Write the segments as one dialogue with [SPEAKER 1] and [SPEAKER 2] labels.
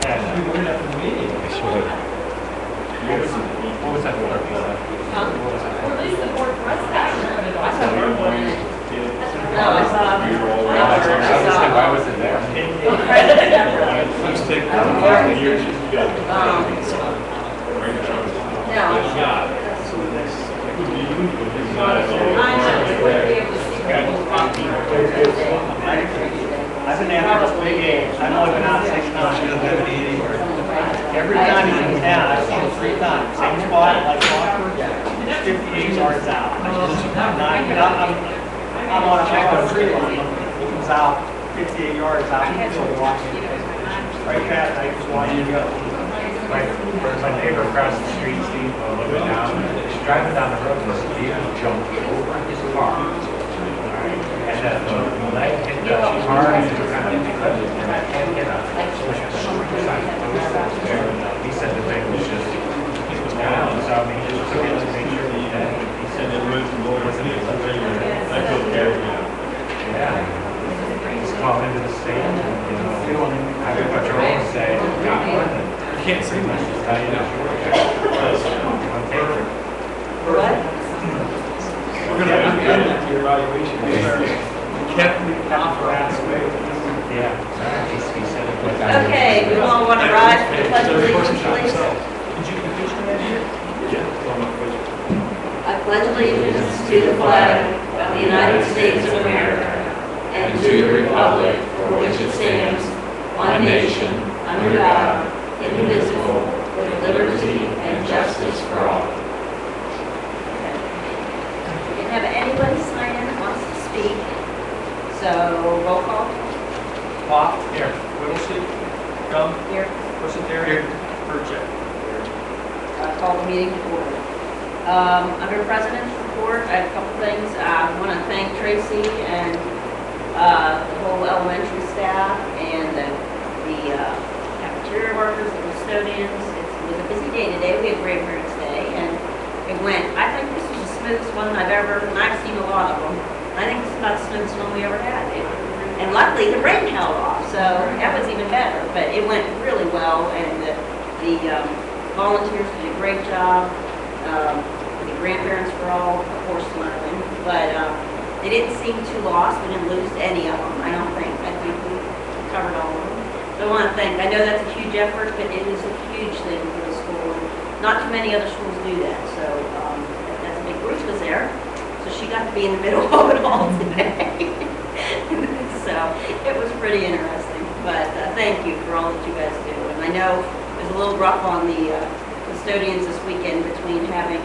[SPEAKER 1] What was that for?
[SPEAKER 2] Release the board president.
[SPEAKER 1] I saw her one.
[SPEAKER 2] No, I saw.
[SPEAKER 1] Why was it there?
[SPEAKER 3] Let's take the years you got.
[SPEAKER 4] I've been after this big age. I've only been out 6 times. Every time he's in town, I've seen him 3 times. Same spot, like Walker, 58 yards out. I'm on a tree line. He comes out 58 yards out. Right past, I just watch him go.
[SPEAKER 1] My neighbor across the street, Steve, living down, he's driving down the road and this deer jumped over his car. And then the leg hit the car and it kind of declared and I can't get up. He said the thing was just down, so I mean, he just took it to make sure he had it. He said it wasn't even I feel careful. Yeah. He's calling into the state, you know, I think what you're always saying, got one. You can't say much, just how you know. On paper.
[SPEAKER 2] What?
[SPEAKER 3] We're going to get into your evaluation. You can't leave off way.
[SPEAKER 1] Yeah. He said it.
[SPEAKER 2] Okay, we all want to rise for the pledge of allegiance, please.
[SPEAKER 3] Did you finish that here? Yeah.
[SPEAKER 2] I pledge allegiance to the flag of the United States of America and to the republic for which it stands, one nation, under God, indivisible, with liberty and justice for all. We can have anybody sign in that wants to speak. So, roll call.
[SPEAKER 4] Pop, here. Whittlesey, Gum,
[SPEAKER 2] Here.
[SPEAKER 4] Pusateri, Burchett.
[SPEAKER 2] Call the meeting to order. Under President's report, I have a couple things. I want to thank Tracy and the whole elementary staff and the cafeteria workers, the custodians. It was a busy day today. We had Grandparents' Day, and it went. I think this was the smoothest one I've ever, and I've seen a lot of them. I think this is about the smoothest one we ever had. And luckily, the rain held off, so that was even better. But it went really well, and the volunteers did a great job. The grandparents were all, of course, smiling, but they didn't seem too lost. We didn't lose any of them, I don't think. I think we covered all of them. So I want to thank, I know that's a huge effort, but it is a huge thing for the school. Not too many other schools do that, so that's a big. Bruce was there, so she got to be in the middle of it all today. So it was pretty interesting, but thank you for all that you guys do. And I know it was a little rough on the custodians this weekend between having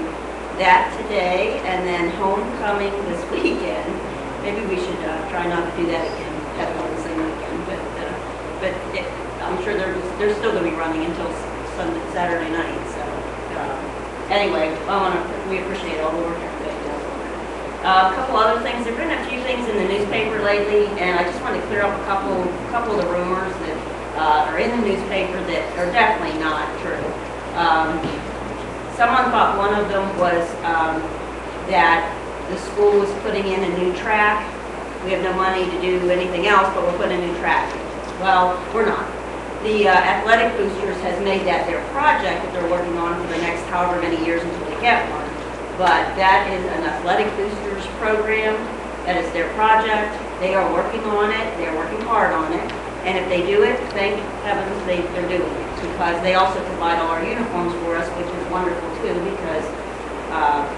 [SPEAKER 2] that today and then homecoming this weekend. Maybe we should try not to do that again, have it on the same weekend. But I'm sure they're still going to be running until Saturday night. So anyway, we appreciate all the work everybody does on that. A couple other things. There have been a few things in the newspaper lately, and I just want to clear up a couple of the rumors that are in the newspaper that are definitely not true. Someone thought one of them was that the school was putting in a new track. We have no money to do anything else, but we're putting a new track in. Well, we're not. The Athletic Boosters has made that their project that they're working on for the next however many years until they get one. But that is an Athletic Boosters program. That is their project. They are working on it. They're working hard on it. And if they do it, thank heavens they're doing it, because they also provide all our uniforms for us, which is wonderful too, because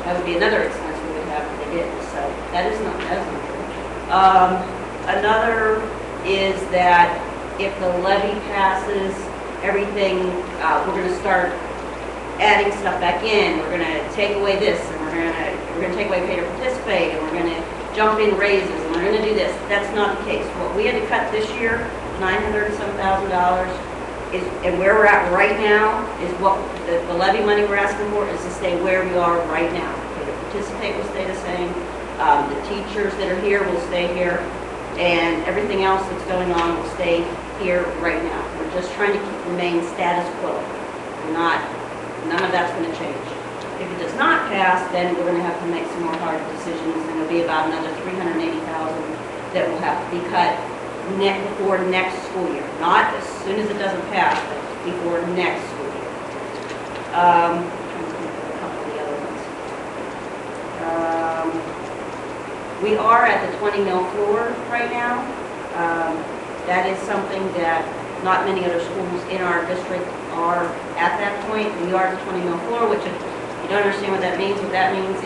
[SPEAKER 2] that would be another expense we would have if they did. So that is not true. Another is that if the levy passes, everything, we're going to start adding stuff back in. We're going to take away this, and we're going to take away pay to participate, and we're going to jump in raises, and we're going to do this. That's not the case. What we had to cut this year, $900,000, is, and where we're at right now, is what the levy money we're asking for is to stay where we are right now. Pay to participate will stay the same. The teachers that are here will stay here, and everything else that's going on will stay here right now. We're just trying to remain status quo. None of that's going to change. If it does not pass, then we're going to have to make some more hard decisions, and it'll be about another $380,000 that will have to be cut before next school year. Not as soon as it doesn't pass, but before next school year. Trying to think of a couple of the other ones. We are at the 20 mil floor right now. That is something that not many other schools in our district are at that point. We are at the 20 mil floor, which if you don't understand what that means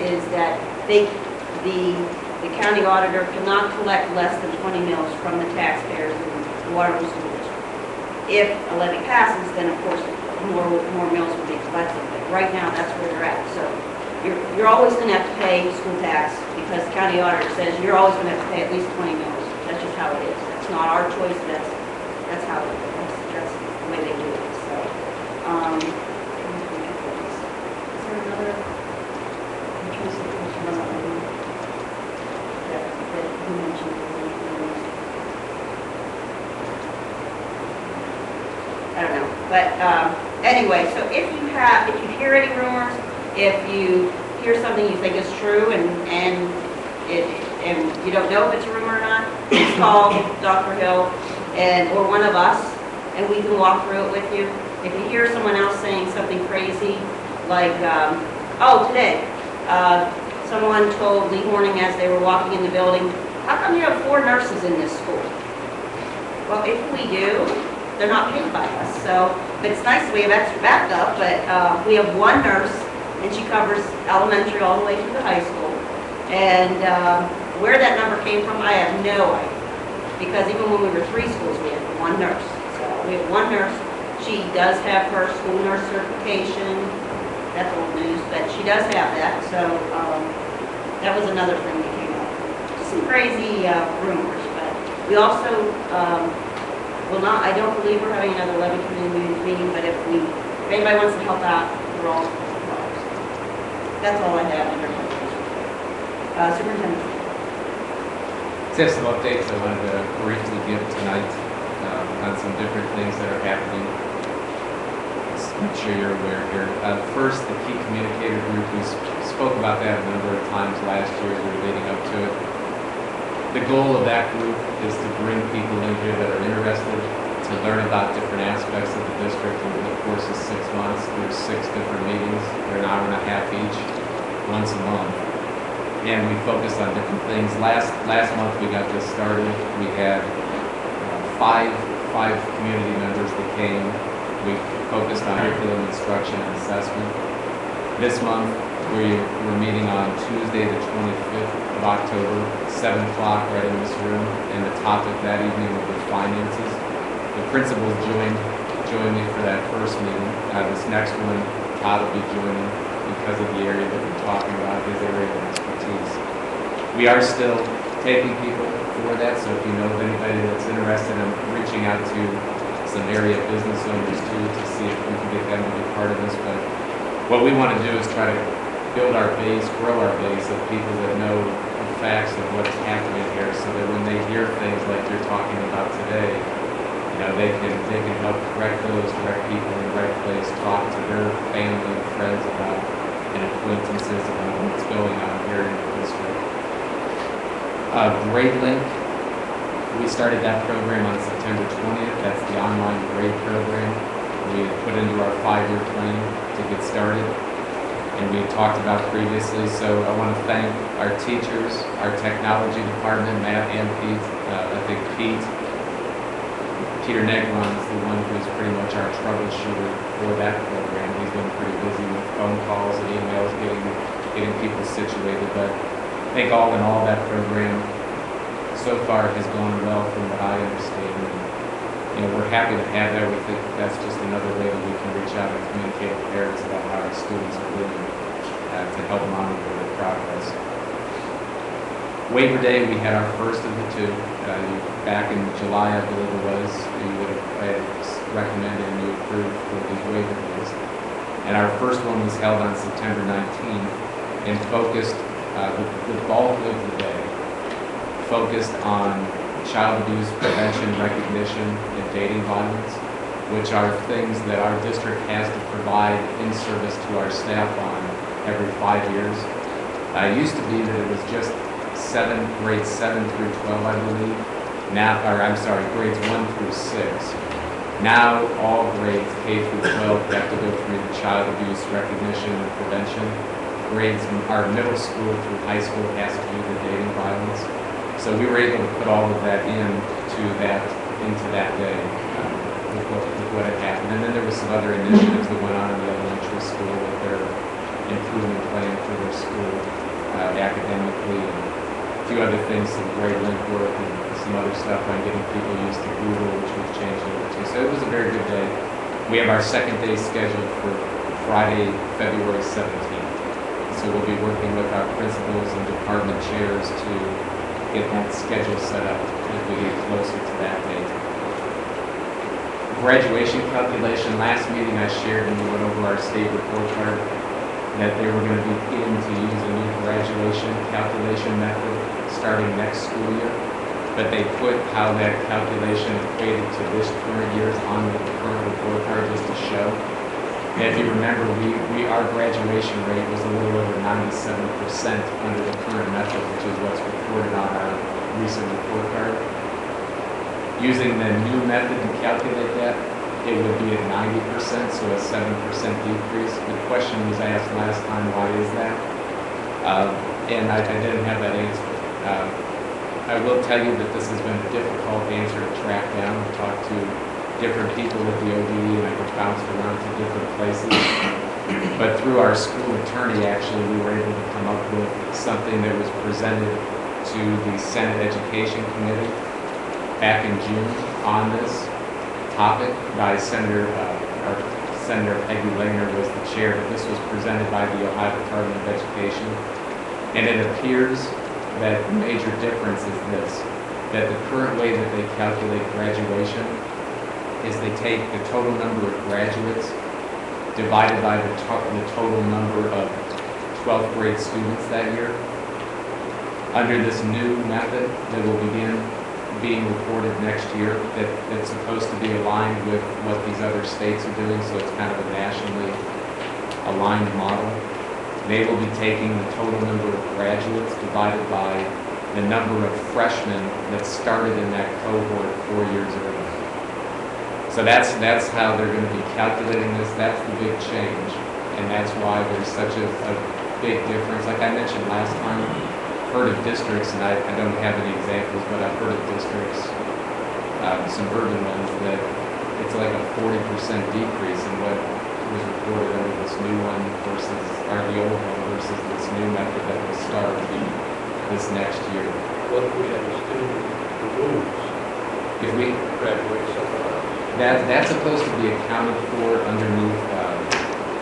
[SPEAKER 2] is that the county auditor cannot collect less than 20 mils from the taxpayers in the Waterloo School District. If a levy passes, then of course more mills will be collected. But right now, that's where they're at. So you're always going to have to pay school tax because the county auditor says you're always going to have to pay at least 20 mils. That's just how it is. That's not our choice. That's how it is. That's the way they do it. So, is there another? I'm trying to see if there's one other that you mentioned. I don't know, but anyway, so if you hear any rumors, if you hear something you think is true and you don't know if it's a rumor or not, please call Dr. Hill or one of us, and we can walk through it with you. If you hear someone else saying something crazy, like, today, someone told Lee Horning as they were walking in the building, how come you have 4 nurses in this school? Well, if we do, they're not paid by us, so, but it's nice that we have extra backup, but we have 1 nurse, and she covers elementary all the way through the high school. And where that number came from, I have no idea, because even when we were 3 schools, we had 1 nurse. So we have 1 nurse. She does have her school nurse certification. That's old news, but she does have that, so that was another thing that came up. Just some crazy rumors, but we also will not, I don't believe we're having another levy committee meeting, but if anybody wants to help out, we're all involved. That's all I have under my Superintendent.
[SPEAKER 5] Just have some updates I wanted to briefly give tonight on some different things that are happening. Just make sure you're aware here. First, the key communicator group, we spoke about that a number of times last year as we were leading up to it. The goal of that group is to bring people in here that are interested to learn about different aspects of the district over the course of 6 months. There's 6 different meetings. They're an hour and a half each, once a month. And we focused on different things. Last month we got this started. We had five community members that came. We focused on curriculum instruction and assessment. This month we're meeting on Tuesday the 25th of October, 7 o'clock right in this room. And the topic that evening will be finances. The principals joined me for that first meeting. This next one, Todd will be joining because of the area that we're talking about, his area of expertise. We are still taking people for that, so if you know of anybody that's interested in reaching out to some area business owners too, to see if we can get them to be part of this. But what we want to do is try to build our base, grow our base of people that know the facts of what's happening here, so that when they hear things like you're talking about today, they can help direct people in the right place, talk to their family and friends about and acquaintances about what's going on here in the district. Grade Link, we started that program on September 20th. That's the online grade program we put into our 5-year plan to get started, and we talked about previously. So I want to thank our teachers, our technology department, Matt and Pete. I think Peter Negron is the one who's pretty much our troubleshooter for that program. He's been pretty busy with phone calls and emails, getting people situated. But I think all in all, that program so far has gone well from what I understand. And, we're happy to have that. We think that's just another way that we can reach out and communicate with parents about how our students are doing to help monitor their progress. Waiver Day, we had our first of the 2. Back in July, I believe it was, you would have recommended and you approved for these waiver days. And our first one was held on September 19th and focused, the bulk of the day, focused on child abuse prevention, recognition, and dating violence, which are things that our district has to provide in service to our staff on every 5 years. It used to be that it was just grades 7 through 12, I believe. Now, grades 1 through 6. Now, all grades, K through 12, have to go through the child abuse recognition and prevention. Grades, our middle school through high school has to do the dating violence. So we were able to put all of that into that day with what had happened. And then there was some other initiatives that went on in the elementary school with their improvement plan for their school academically, and a few other things, some great link work and some other stuff on getting people used to Google, which we've changed over to. So it was a very good day. We have our second day scheduled for Friday, February 17th. So we'll be working with our principals and department chairs to get that schedule set up as we get closer to that date. Graduation calculation. Last meeting I shared when we went over our state report card that they were going to begin to use a new graduation calculation method starting next school year. But they put how that calculation equated to this current year's on the current report card just to show. And if you remember, our graduation rate was a little over 97% under the current method, which is what's recorded on our recent report card. Using the new method to calculate that, it would be at 90%, so a 7% decrease. The question was asked last time, why is that? And I didn't have that answer. I will tell you that this has been a difficult answer to track down. I talked to different people at the ODE, and I bounced around to different places. But through our school attorney, actually, we were able to come up with something that was presented to the Senate Education Committee back in June on this topic by Senator Peggy Lehner was the chair, but this was presented by the Ohio Department of Education. And it appears that the major difference is this, that the current way that they calculate graduation is they take the total number of graduates divided by the total number of 12th grade students that year. Under this new method that will begin being reported next year, that's supposed to be aligned with what these other states are doing, so it's kind of a nationally aligned model. They will be taking the total number of graduates divided by the number of freshmen that started in that cohort 4 years earlier. So that's how they're going to be calculating this. That's the big change, and that's why there's such a big difference. Like I mentioned last time, I've heard of districts, and I don't have any examples, but I've heard of districts, some urban ones, that it's like a 40% decrease in what was reported under this new one versus, or the old one versus this new method that will start this next year.
[SPEAKER 3] What if we have a student who moves?
[SPEAKER 5] If we
[SPEAKER 3] Graduate somewhere else?
[SPEAKER 5] that's supposed to be accounted for underneath,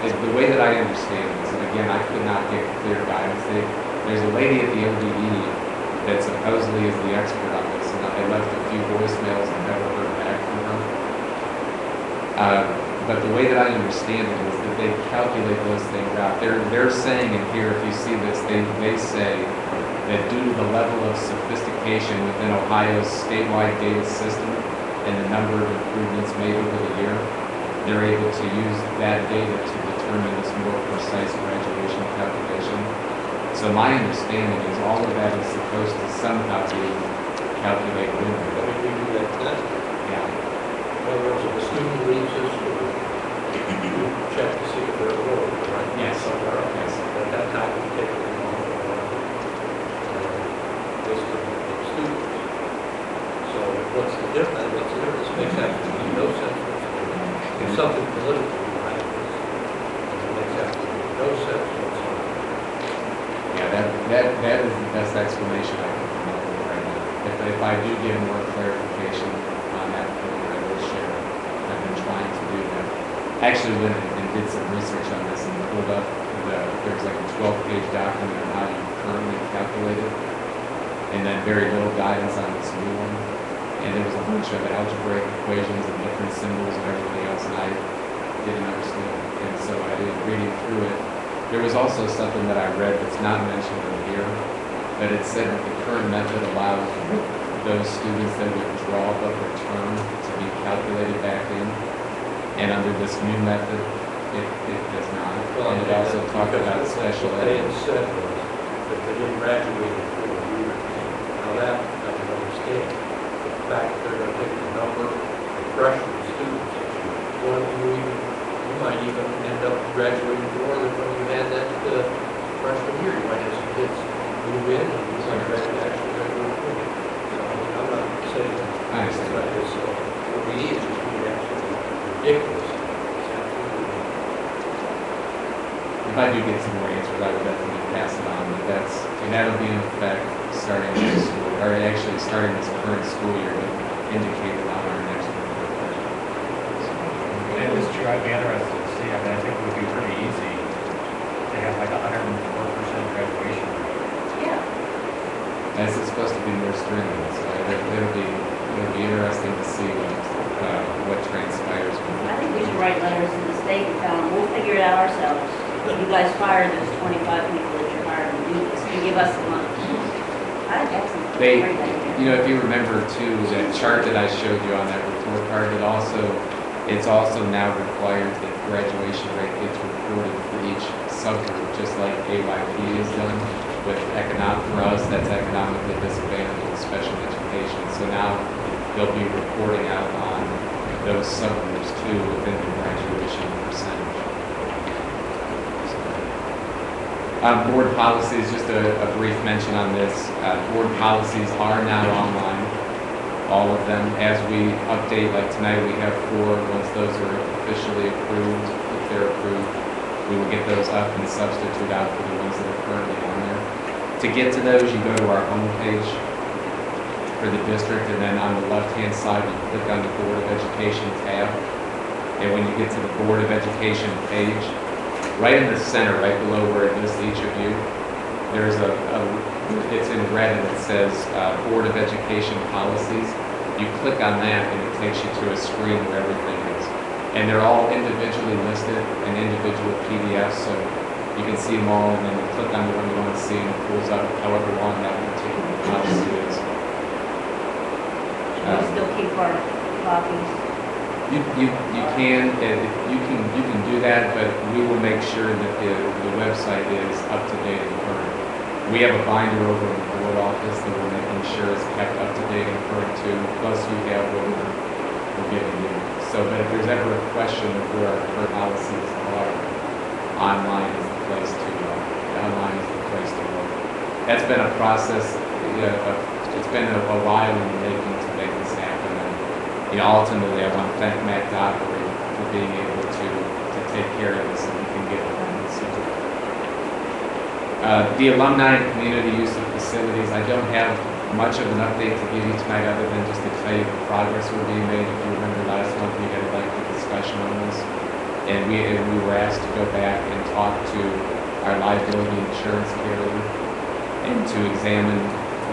[SPEAKER 5] the way that I understand this, and again, I could not get clear guidance. There's a lady at the ODE that supposedly is the expert on this, and I left a few voicemails and never heard back from her. But the way that I understand it is that they calculate those things out. They're saying in here, if you see this, they say that due to the level of sophistication within Ohio's statewide data system and the number of improvements made over the year, they're able to use that data to determine this more precise graduation calculation. So my understanding is all of that is supposed to somehow be calculated in there.
[SPEAKER 3] I mean, we do that test.
[SPEAKER 5] Yeah.
[SPEAKER 3] In other words, if a student leaves this school, you check to see if they're enrolled, right?
[SPEAKER 5] Yes.
[SPEAKER 3] Somewhere else.
[SPEAKER 5] Yes.
[SPEAKER 3] At that time, we take them on list of students. So what's the difference? This makes absolutely no sense whatsoever. If something political behind this, it makes absolutely no sense whatsoever.
[SPEAKER 5] Yeah, that is the best explanation I can come up with right now. If I do get more clarification on that point, I will share it. I've been trying to do that. I actually went and did some research on this and pulled up there's like a 12-page document on how you currently calculate it, and then very little guidance on this new one. And there was a bunch of algebraic equations and different symbols and everything else, and I didn't understand it. And so I did reading through it. There was also something that I read that's not mentioned in here, but it said that the current method allows those students that withdraw but return to be calculated back in. And under this new method, it does not. And it also talked about special
[SPEAKER 3] What they
[SPEAKER 5] ed.
[SPEAKER 3] had said was that they didn't graduate in 4 years. Now that I can understand. The fact that they're going to take the number of freshman students one you might even end up graduating more than when you had that freshman year. You might have some kids move in and you might actually graduate quicker. So, I mean, I'm not saying that.
[SPEAKER 5] I understand.
[SPEAKER 3] But it's, what we need is just to be absolutely ridiculous. It's absolutely
[SPEAKER 5] If I do get some more answers, I would definitely pass it on, but and that'll be in effect starting next school, or actually starting this current school year, but indicated on our next report card.
[SPEAKER 1] It is true, I'd be interested to see, I mean, I think it would be pretty easy to have like 104% graduation rate.
[SPEAKER 2] Yeah.
[SPEAKER 5] As it's supposed to be more stringent, so it'll be interesting to see what transpires.
[SPEAKER 2] I think we should write letters to the state and tell them, we'll figure it out ourselves. You guys fire those 25 people that you're hiring to do this, you give us the money. I think that's a
[SPEAKER 5] They,
[SPEAKER 2] great idea.
[SPEAKER 5] if you remember too, that chart that I showed you on that report card, it's also now required that graduation rate gets reported for each subgroup, just like AYP is done with for us, that's economically disadvantaged and special education. So now they'll be reporting out on those subgroups too within the graduation percentage. Board policies, just a brief mention on this. Board policies are now online, all of them. As we update, like tonight we have 4. Once those are officially approved, if they're approved, we will get those up and substitute out for the ones that are currently on there. To get to those, you go to our homepage for the district, and then on the left-hand side, you click on the Board of Education tab. And when you get to the Board of Education page, right in the center, right below where it lists each of you, there's it's in red and it says Board of Education Policies. You click on that and it takes you to a screen where everything is. And they're all individually listed in individual PDFs, so you can see them all, and then you click on the one you want to see and it pulls up however long that particular policy is.
[SPEAKER 2] We still keep our copies.
[SPEAKER 5] You can do that, but we will make sure that the website is up to date and current. We have a binder over in the board office that we're making sure is kept up to date and current too, plus you have what we're giving you. So, but if there's ever a question of where our current policies are, online is the place to look. That's been a process, it's been a while in the making to make this happen. And, ultimately, I want to thank Matt Dockery for being able to take care of this and we can get it done. So, the alumni and community use of facilities, I don't have much of an update to give you tonight other than just to tell you the progress we're being made. If you remember last month, we had a lengthy discussion on this. And we were asked to go back and talk to our liability insurance carrier and to examine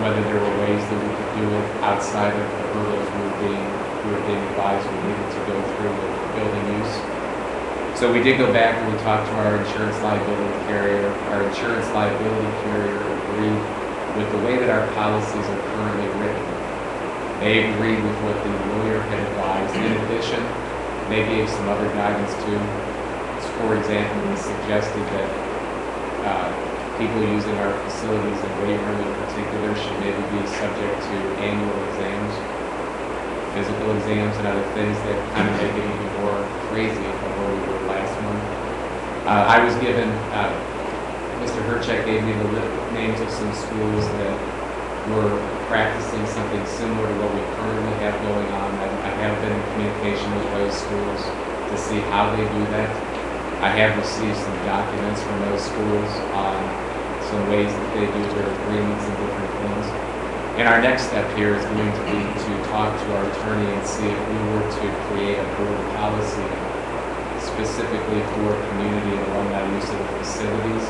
[SPEAKER 5] whether there were ways that we could do it outside of the hurdles we were being advised we needed to go through with building use. So we did go back and we talked to our insurance liability carrier. Our insurance liability carrier agreed with the way that our policies are currently written. They agreed with what the lawyer had advised. In addition, they gave some other guidance too. For example, they suggested that people using our facilities in Waverly in particular should maybe be subject to annual exams, physical exams, and other things that kind of make it even more crazy than where we were last month. I was given, Mr. Herchek gave me the names of some schools that were practicing something similar to what we currently have going on. I have been in communication with those schools to see how they do that. I have received some documents from those schools on some ways that they do their agreements and different things. And our next step here is going to be to talk to our attorney and see if we were to create a board policy specifically for community and alumni use of the facilities,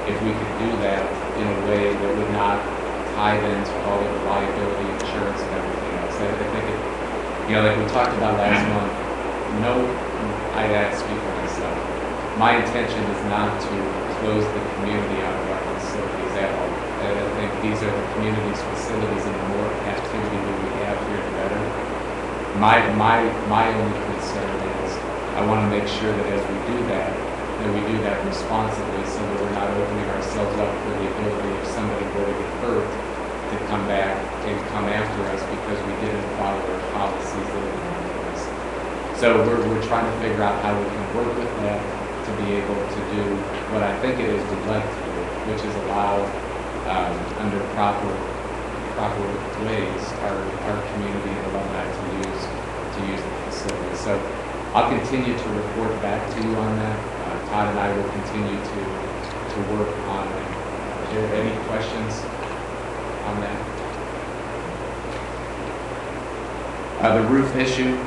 [SPEAKER 5] if we could do that in a way that would not tie into all of the liability insurance and everything else. I think it, like we talked about last month, I'd ask you for myself. My intention is not to close the community out of our facilities at all. I think these are the community's facilities, and the more activity that we have here, the better. My only concern is I want to make sure that as we do that we do that responsibly, so that we're not opening ourselves up for the ability if somebody were to get hurt to come back and come after us because we didn't follow our policies that we had in place. So we're trying to figure out how we can work with that to be able to do what I think it is we'd like to do, which is allow, under proper ways, our community and alumni to use the facility. So I'll continue to report back to you on that. Todd and I will continue to work on that. Are there any questions on that? The roof issue,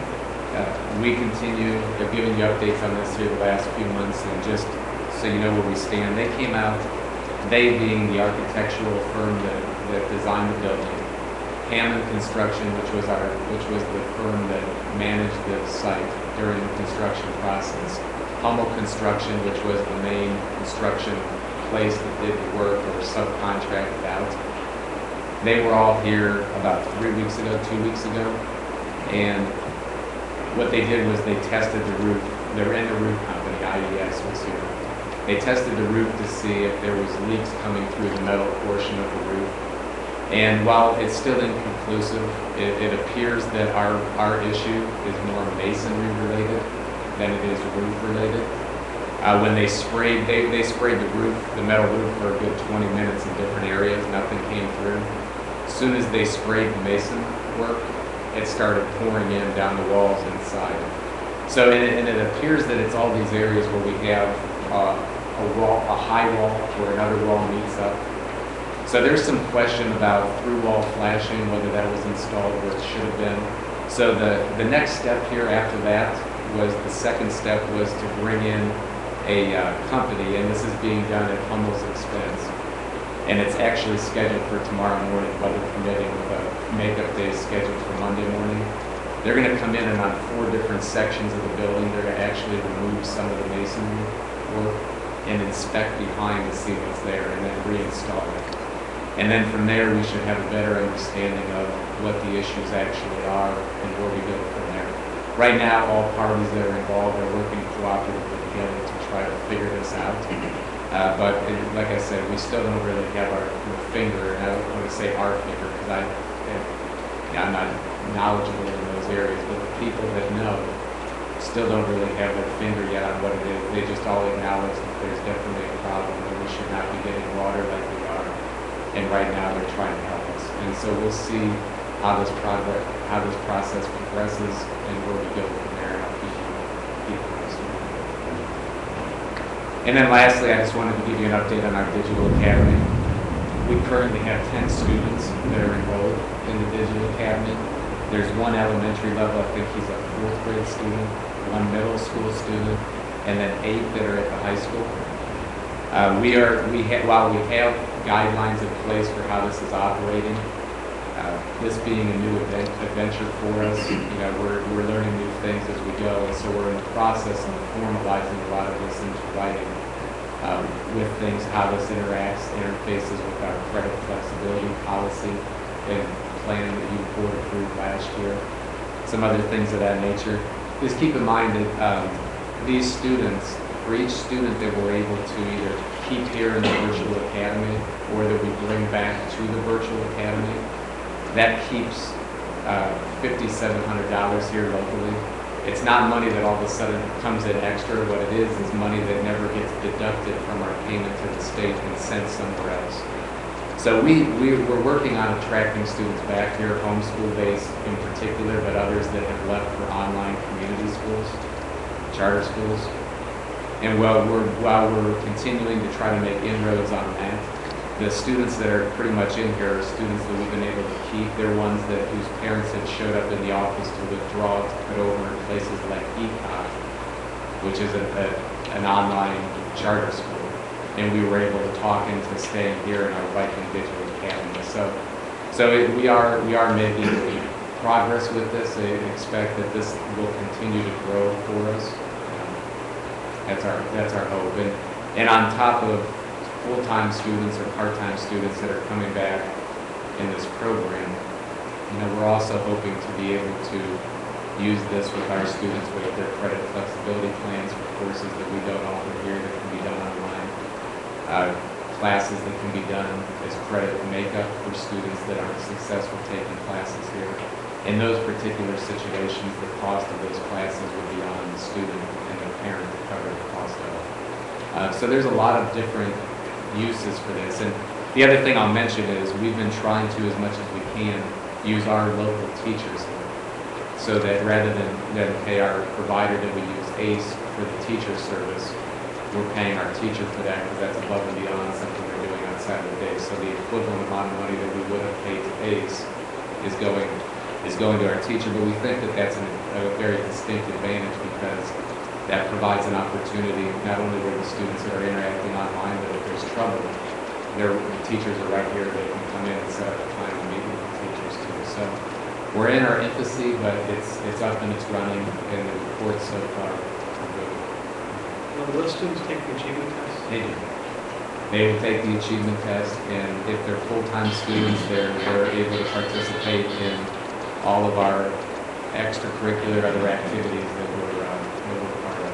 [SPEAKER 5] we continue, they're giving you updates on this here the last few months, and just so you know where we stand, they came out, they being the architectural firm that designed the building, Hammond Construction, which was the firm that managed the site during the construction process, Hummel Construction, which was the main construction place that did the work or subcontracted out. They were all here about 2 weeks ago, and what they did was they tested the roof. They were in the roof company, IES was here. They tested the roof to see if there was leaks coming through the metal portion of the roof. And while it's still inconclusive, it appears that our issue is more masonry related than it is roof related. When they sprayed the roof, the metal roof, for a good 20 minutes in different areas, nothing came through. As soon as they sprayed the mason work, it started pouring in down the walls inside. So, and it appears that it's all these areas where we have a high wall where another wall meets up. So there's some question about through-wall flashing, whether that was installed where it should have been. So the next step here after that was, the second step was to bring in a company, and this is being done at Hummel's expense. And it's actually scheduled for tomorrow morning, weather permitting, with a makeup day scheduled for Monday morning. They're going to come in and on 4 different sections of the building, they're going to actually remove some of the masonry work and inspect behind to see what's there, and then reinstall it. And then from there, we should have a better understanding of what the issues actually are and where we go from there. Right now, all parties that are involved are working cooperatively together to try to figure this out. But like I said, we still don't really have our finger, and I don't want to say our finger because I'm not knowledgeable in those areas, but the people that know still don't really have their finger yet on what it is. They just all acknowledge that there's definitely a problem, that we should not be getting water like we are. And right now they're trying to help us. And so we'll see how this process progresses and where we go from there. And I'll keep you posted. And then lastly, I just wanted to give you an update on our digital academy. We currently have 10 students that are enrolled in the digital academy. There's 1 elementary level, I think he's a 4th grade student, 1 middle school student, and then 8 that are at the high school. While we have guidelines in place for how this is operating, this being a new adventure for us, we're learning new things as we go, and so we're in the process of formalizing a lot of this into writing, with things, how this interfaces with our credit flexibility policy and plan that you board approved last year, some other things of that nature. Just keep in mind that these students, for each student that we're able to either keep here in the virtual academy or that we bring back to the virtual academy, that keeps $5,700 here locally. It's not money that all of a sudden comes in extra. What it is money that never gets deducted from our payment to the state and sent somewhere else. So we're working on attracting students back here, homeschool-based in particular, but others that have left for online community schools, charter schools. And while we're continuing to try to make inroads on that, the students that are pretty much in here are students that we've been able to keep. They're ones whose parents had showed up in the office to withdraw to put over in places like ECOC, which is an online charter school. And we were able to talk into staying here in our Viking Digital Academy. So we are making progress with this. I expect that this will continue to grow for us. That's our hope. And on top of full-time students or part-time students that are coming back in this program, we're also hoping to be able to use this with our students with their credit flexibility plans for courses that we don't offer here that can be done online, classes that can be done as credit makeup for students that aren't successful taking classes here. In those particular situations, the cost of those classes would be on the student and their parent to cover the cost of. So there's a lot of different uses for this. And the other thing I'll mention is we've been trying to, as much as we can, use our local teachers so that rather than pay our provider that we use ACE for the teacher service, we're paying our teacher for that because that's above and beyond something they're doing outside of the day. So the equivalent amount of money that we would have paid to ACE is going to our teacher, but we think that that's a very distinct advantage because that provides an opportunity not only where the students that are interacting online, but if there's trouble, the teachers are right here. They can come in and set up a time to meet with the teachers too. So we're in our infancy, but it's up and it's running, and the reports so far are good.
[SPEAKER 4] Will those students take the achievement test?
[SPEAKER 5] They do. They will take the achievement test, and if they're full-time students, they're able to participate in all of our extracurricular other activities that we're part of.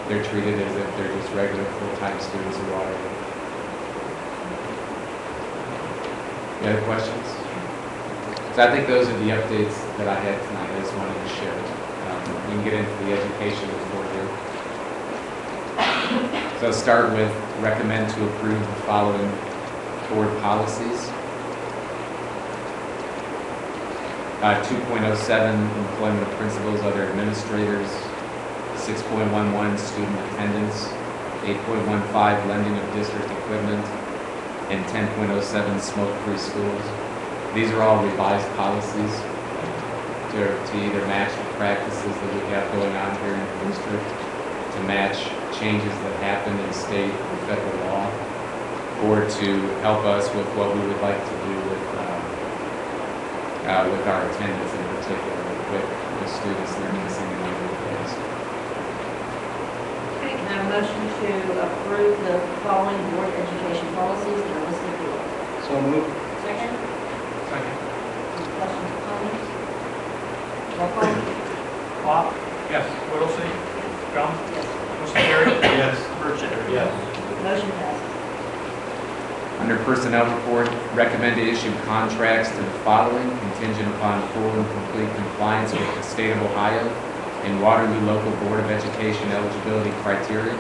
[SPEAKER 5] They're treated as if they're just regular full-time students of Waterloo. Any other questions? So I think those are the updates that I had tonight. I just wanted to share. We can get into the education report here. So I'll start with recommend to approve the following board policies. 2.07, employment of principals, other administrators. 6.11, student attendance. 8.15, lending of district equipment. And 10.07, smoke-free schools. These are all revised policies to either match the practices that we have going on here in the district, to match changes that happen in state and federal law, or to help us with what we would like to do with our attendance in particular, with the students that are missing the number of days.
[SPEAKER 2] Okay, can I have a motion to approve the following board education policies that are listed below?
[SPEAKER 4] So moved.
[SPEAKER 2] Second?
[SPEAKER 4] Second.
[SPEAKER 2] Any questions or comments? Roll call?
[SPEAKER 4] Pop? Yes. Whittlesey? Gum?
[SPEAKER 2] Yes.
[SPEAKER 4] Terry? Yes. Burchett?
[SPEAKER 3] Yes.
[SPEAKER 2] Motion passes.
[SPEAKER 5] Under personnel report, recommend to issue contracts to the following contingent upon full and complete compliance with the state of Ohio and Waterloo Local Board of Education eligibility criteria.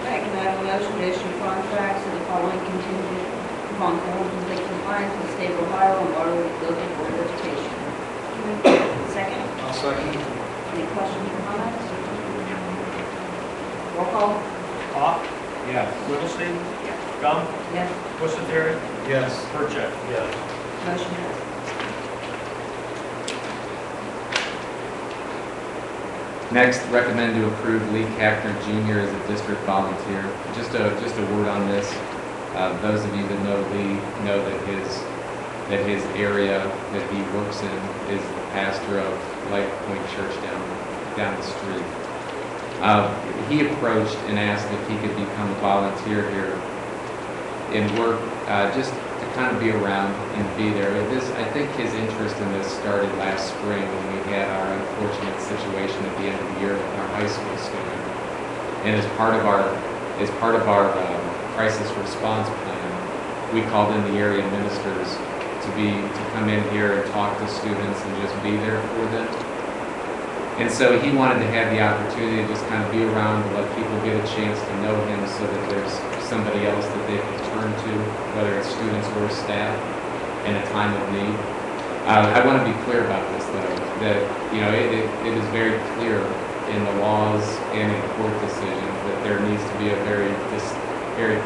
[SPEAKER 2] Okay, can I have a motion to issue contracts to the following contingent upon full and complete compliance with the state of Ohio and Waterloo Local Board of Education? Second?
[SPEAKER 4] I'll second.
[SPEAKER 2] Any questions or comments? Roll call?
[SPEAKER 4] Pop?
[SPEAKER 3] Yes.
[SPEAKER 4] Whittlesey? Gum?
[SPEAKER 2] Yes.
[SPEAKER 4] Terry?
[SPEAKER 3] Yes.
[SPEAKER 4] Burchett?
[SPEAKER 3] Yes.
[SPEAKER 2] Motion passes.
[SPEAKER 5] Next, recommend to approve Lee Kackner Jr. as a district volunteer. Just a word on this. Those of you that know Lee know that his area that he works in is the pastor of Life Point Church down the street. He approached and asked if he could become a volunteer here and work just to kind of be around and be there. I think his interest in this started last spring when we had our unfortunate situation at the end of the year with our high school student. And as part of our crisis response plan, we called in the area ministers to come in here and talk to students and just be there for them. And so he wanted to have the opportunity to just kind of be around, to let people get a chance to know him so that there's somebody else that they can turn to, whether it's students or staff, in a time of need. I want to be clear about this, though, that it is very clear in the laws and in court decisions that there needs to be a very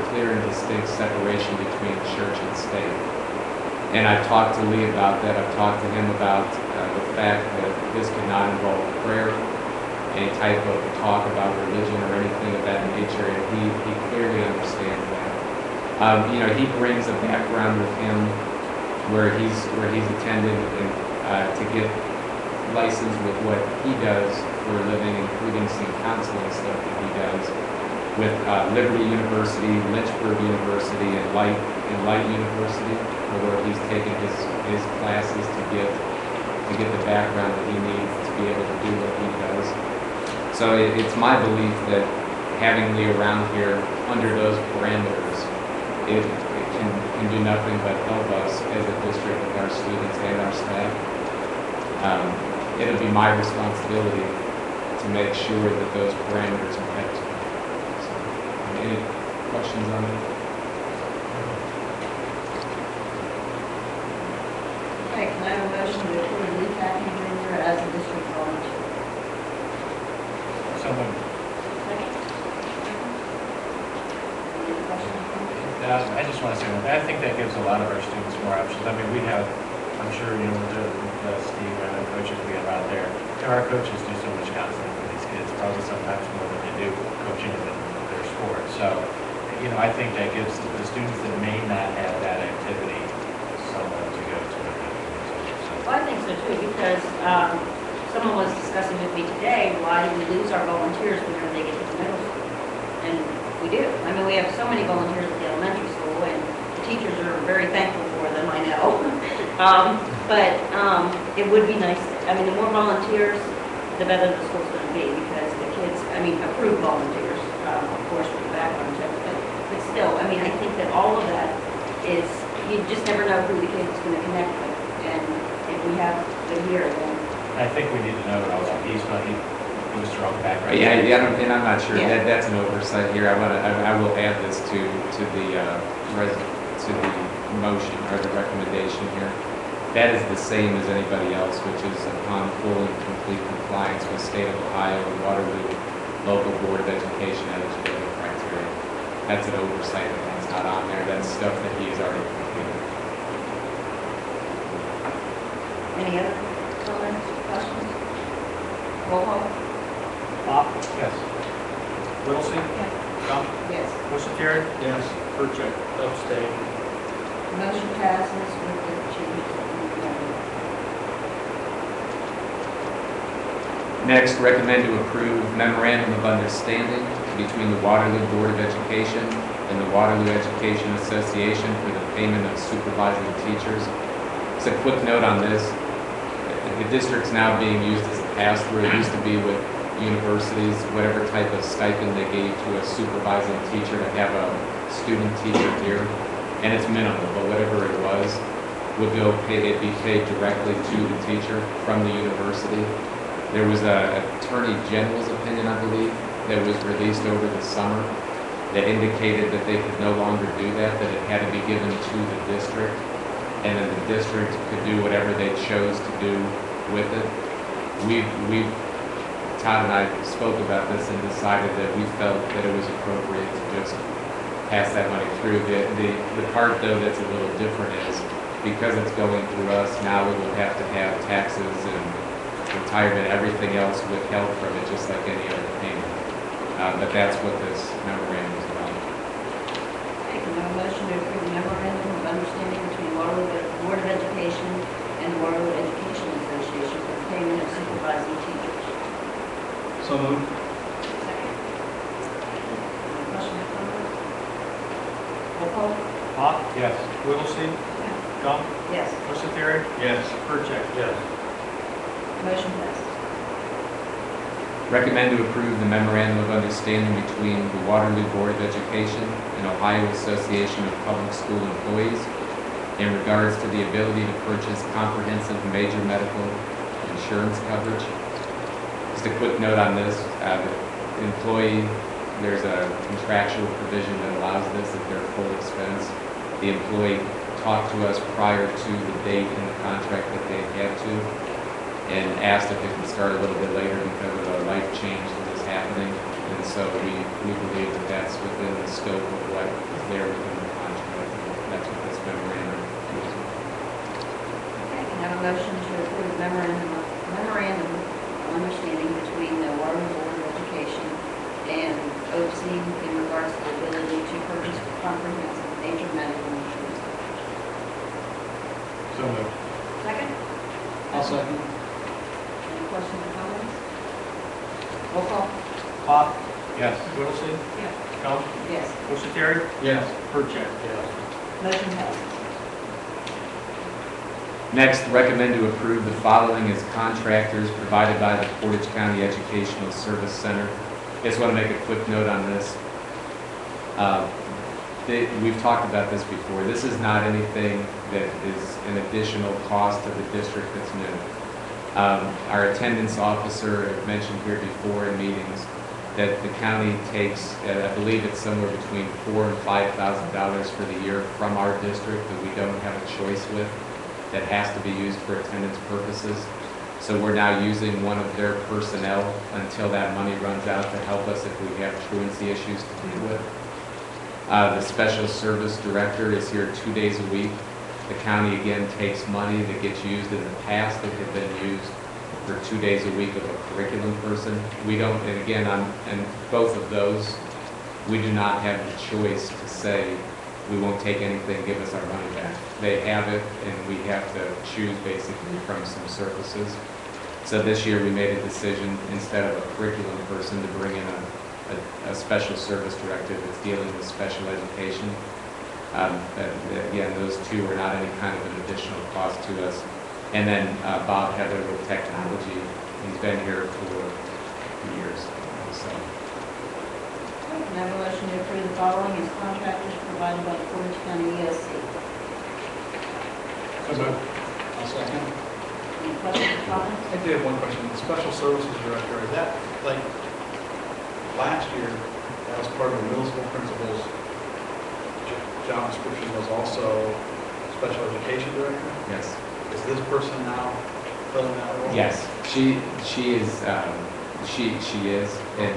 [SPEAKER 5] clear and distinct separation between church and state. And I've talked to Lee about that. I've talked to him about the fact that this cannot involve prayer, any type of talk about religion or anything of that nature, and he clearly understands that. He brings a background with him where he's attended and to get licensed with what he does for a living, including some counseling stuff that he does with Liberty University, Lynchburg University, and Light University, where he's taken his classes to get the background that he needs to be able to do what he does. So it's my belief that having Lee around here under those parameters, it can can do nothing but help us as a district with our students and our staff. It'll be my responsibility to make sure that those parameters are met. So, any questions on that?
[SPEAKER 2] Okay, can I have a motion to approve Lee Kathy Junior as a district volunteer?
[SPEAKER 1] Someone,
[SPEAKER 2] Any questions?
[SPEAKER 1] I just want to say, I think that gives a lot of our students more options. I mean, we have, I'm sure, you know, with Steve and the coaches we have out there, our coaches do so much counseling for these kids, probably sometimes more than they do coaching in their sport. So, you know, I think that gives the students that may not have that activity someone to go to.
[SPEAKER 2] Well, I think so too, because someone was discussing with me today, why do we lose our volunteers whenever they get to the middle school? And we do. I mean, we have so many volunteers at the elementary school, and the teachers are very thankful for them, I know. But it would be nice, I mean, the more volunteers, the better the school's going to be, because the kids, I mean, approved volunteers, of course, with the background check, but still, I mean, I think that all of that is, you just never know who the kid's going to connect with. And if we have them here, then
[SPEAKER 1] I think we need to know also, he was strong background.
[SPEAKER 5] Yeah, and I'm not sure,
[SPEAKER 2] Yeah.
[SPEAKER 5] that's an oversight here. I will add this to the motion or the recommendation here. That is the same as anybody else, which is upon full and complete compliance with State of Ohio and Waterloo Local Board of Education eligibility criteria. That's an oversight that's not on there, that's stuff that he has already completed.
[SPEAKER 2] any other comments, questions? Roll call?
[SPEAKER 4] Pop,
[SPEAKER 1] Yes.
[SPEAKER 4] Whittlesey, Crump,
[SPEAKER 2] Yes.
[SPEAKER 4] Bushatary. Yes. Purchase.
[SPEAKER 3] Abstain.
[SPEAKER 2] Motion passes with the changes.
[SPEAKER 5] Next, recommend to approve memorandum of understanding between the Waterloo Board of Education and the Waterloo Education Association for the payment of supervising teachers. Just a quick note on this. The district's now being used as a pass-through. It used to be with universities, whatever type of stipend they gave to a supervising teacher to have a student teacher here. And it's minimal, but whatever it was, it'd be paid directly to the teacher from the university. There was a Attorney General's opinion, I believe, that was released over the summer that indicated that they could no longer do that it had to be given to the district, and then the district could do whatever they chose to do with it. Todd and I spoke about this and decided that we felt that it was appropriate to just pass that money through. The part, though, that's a little different is because it's going through us, now we will have to have taxes and retirement, everything else withheld from it, just like any other payment. But that's what this memorandum is about.
[SPEAKER 2] Okay, can I have a motion to approve the memorandum of understanding between Waterloo Board of Education and Waterloo Education Association for the payment of supervising teachers?
[SPEAKER 4] So moved.
[SPEAKER 2] Second. Any question or comment? Roll call?
[SPEAKER 4] Pop,
[SPEAKER 1] Yes.
[SPEAKER 4] Whittlesey, Crump,
[SPEAKER 2] Yes.
[SPEAKER 4] Bushatary. Yes. Purchase.
[SPEAKER 3] Yes.
[SPEAKER 2] Motion passes.
[SPEAKER 5] Recommend to approve the memorandum of understanding between the Waterloo Board of Education and Ohio Association of Public School Employees in regards to the ability to purchase comprehensive major medical insurance coverage. Just a quick note on this, the employee, there's a contractual provision that allows this at their full expense. The employee talked to us prior to the date in the contract that they had to, and asked if it could start a little bit later because of a life change that is happening. And so we believe that that's within the scope of what is there within the contract. That's what this memorandum is.
[SPEAKER 2] Okay, can I have a motion to approve memorandum of understanding between the Waterloo Board of Education and OC in regards to the ability to purchase comprehensive major medical insurance?
[SPEAKER 1] So moved.
[SPEAKER 2] Second?
[SPEAKER 4] I'll second.
[SPEAKER 2] Any questions or comments? Roll call?
[SPEAKER 4] Pop,
[SPEAKER 1] Yes.
[SPEAKER 4] Whittlesey,
[SPEAKER 2] Yes.
[SPEAKER 4] Crump,
[SPEAKER 2] Yes.
[SPEAKER 4] Bushatary. Yes. Purchase.
[SPEAKER 3] Yes.
[SPEAKER 2] Motion passes.
[SPEAKER 5] Next, recommend to approve the following as contractors provided by the Portage County Educational Service Center. Just want to make a quick note on this. we've talked about this before. This is not anything that is an additional cost to the district that's new. Our attendance officer had mentioned here before in meetings that the county takes, I believe it's somewhere between $4,000 and $5,000 for the year from our district that we don't have a choice with, that has to be used for attendance purposes. So we're now using one of their personnel until that money runs out to help us if we have truancy issues to deal with. The special service director is here 2 days a week. The county again takes money that gets used in the past that had been used for 2 days a week of a curriculum person. We don't, and again, and both of those, we do not have the choice to say, we won't take anything, give us our money back. They have it, and we have to choose basically from some surpluses. So this year we made a decision, instead of a curriculum person, to bring in a special service director that's dealing with special education. Again, those two are not any kind of an additional cost to us. And then Bob Heather with technology, he's been here for years. So.
[SPEAKER 2] Can I have a motion to approve the following as contractors provided by the Portage County ESC?
[SPEAKER 6] So moved. I'll second.
[SPEAKER 2] Any questions or comments?
[SPEAKER 6] I do have one question. The special services director, is that, like, last year, that was part of the middle school principal's job description was also special education director?
[SPEAKER 5] Yes.
[SPEAKER 6] Is this person now filling that role?
[SPEAKER 5] Yes, she is, and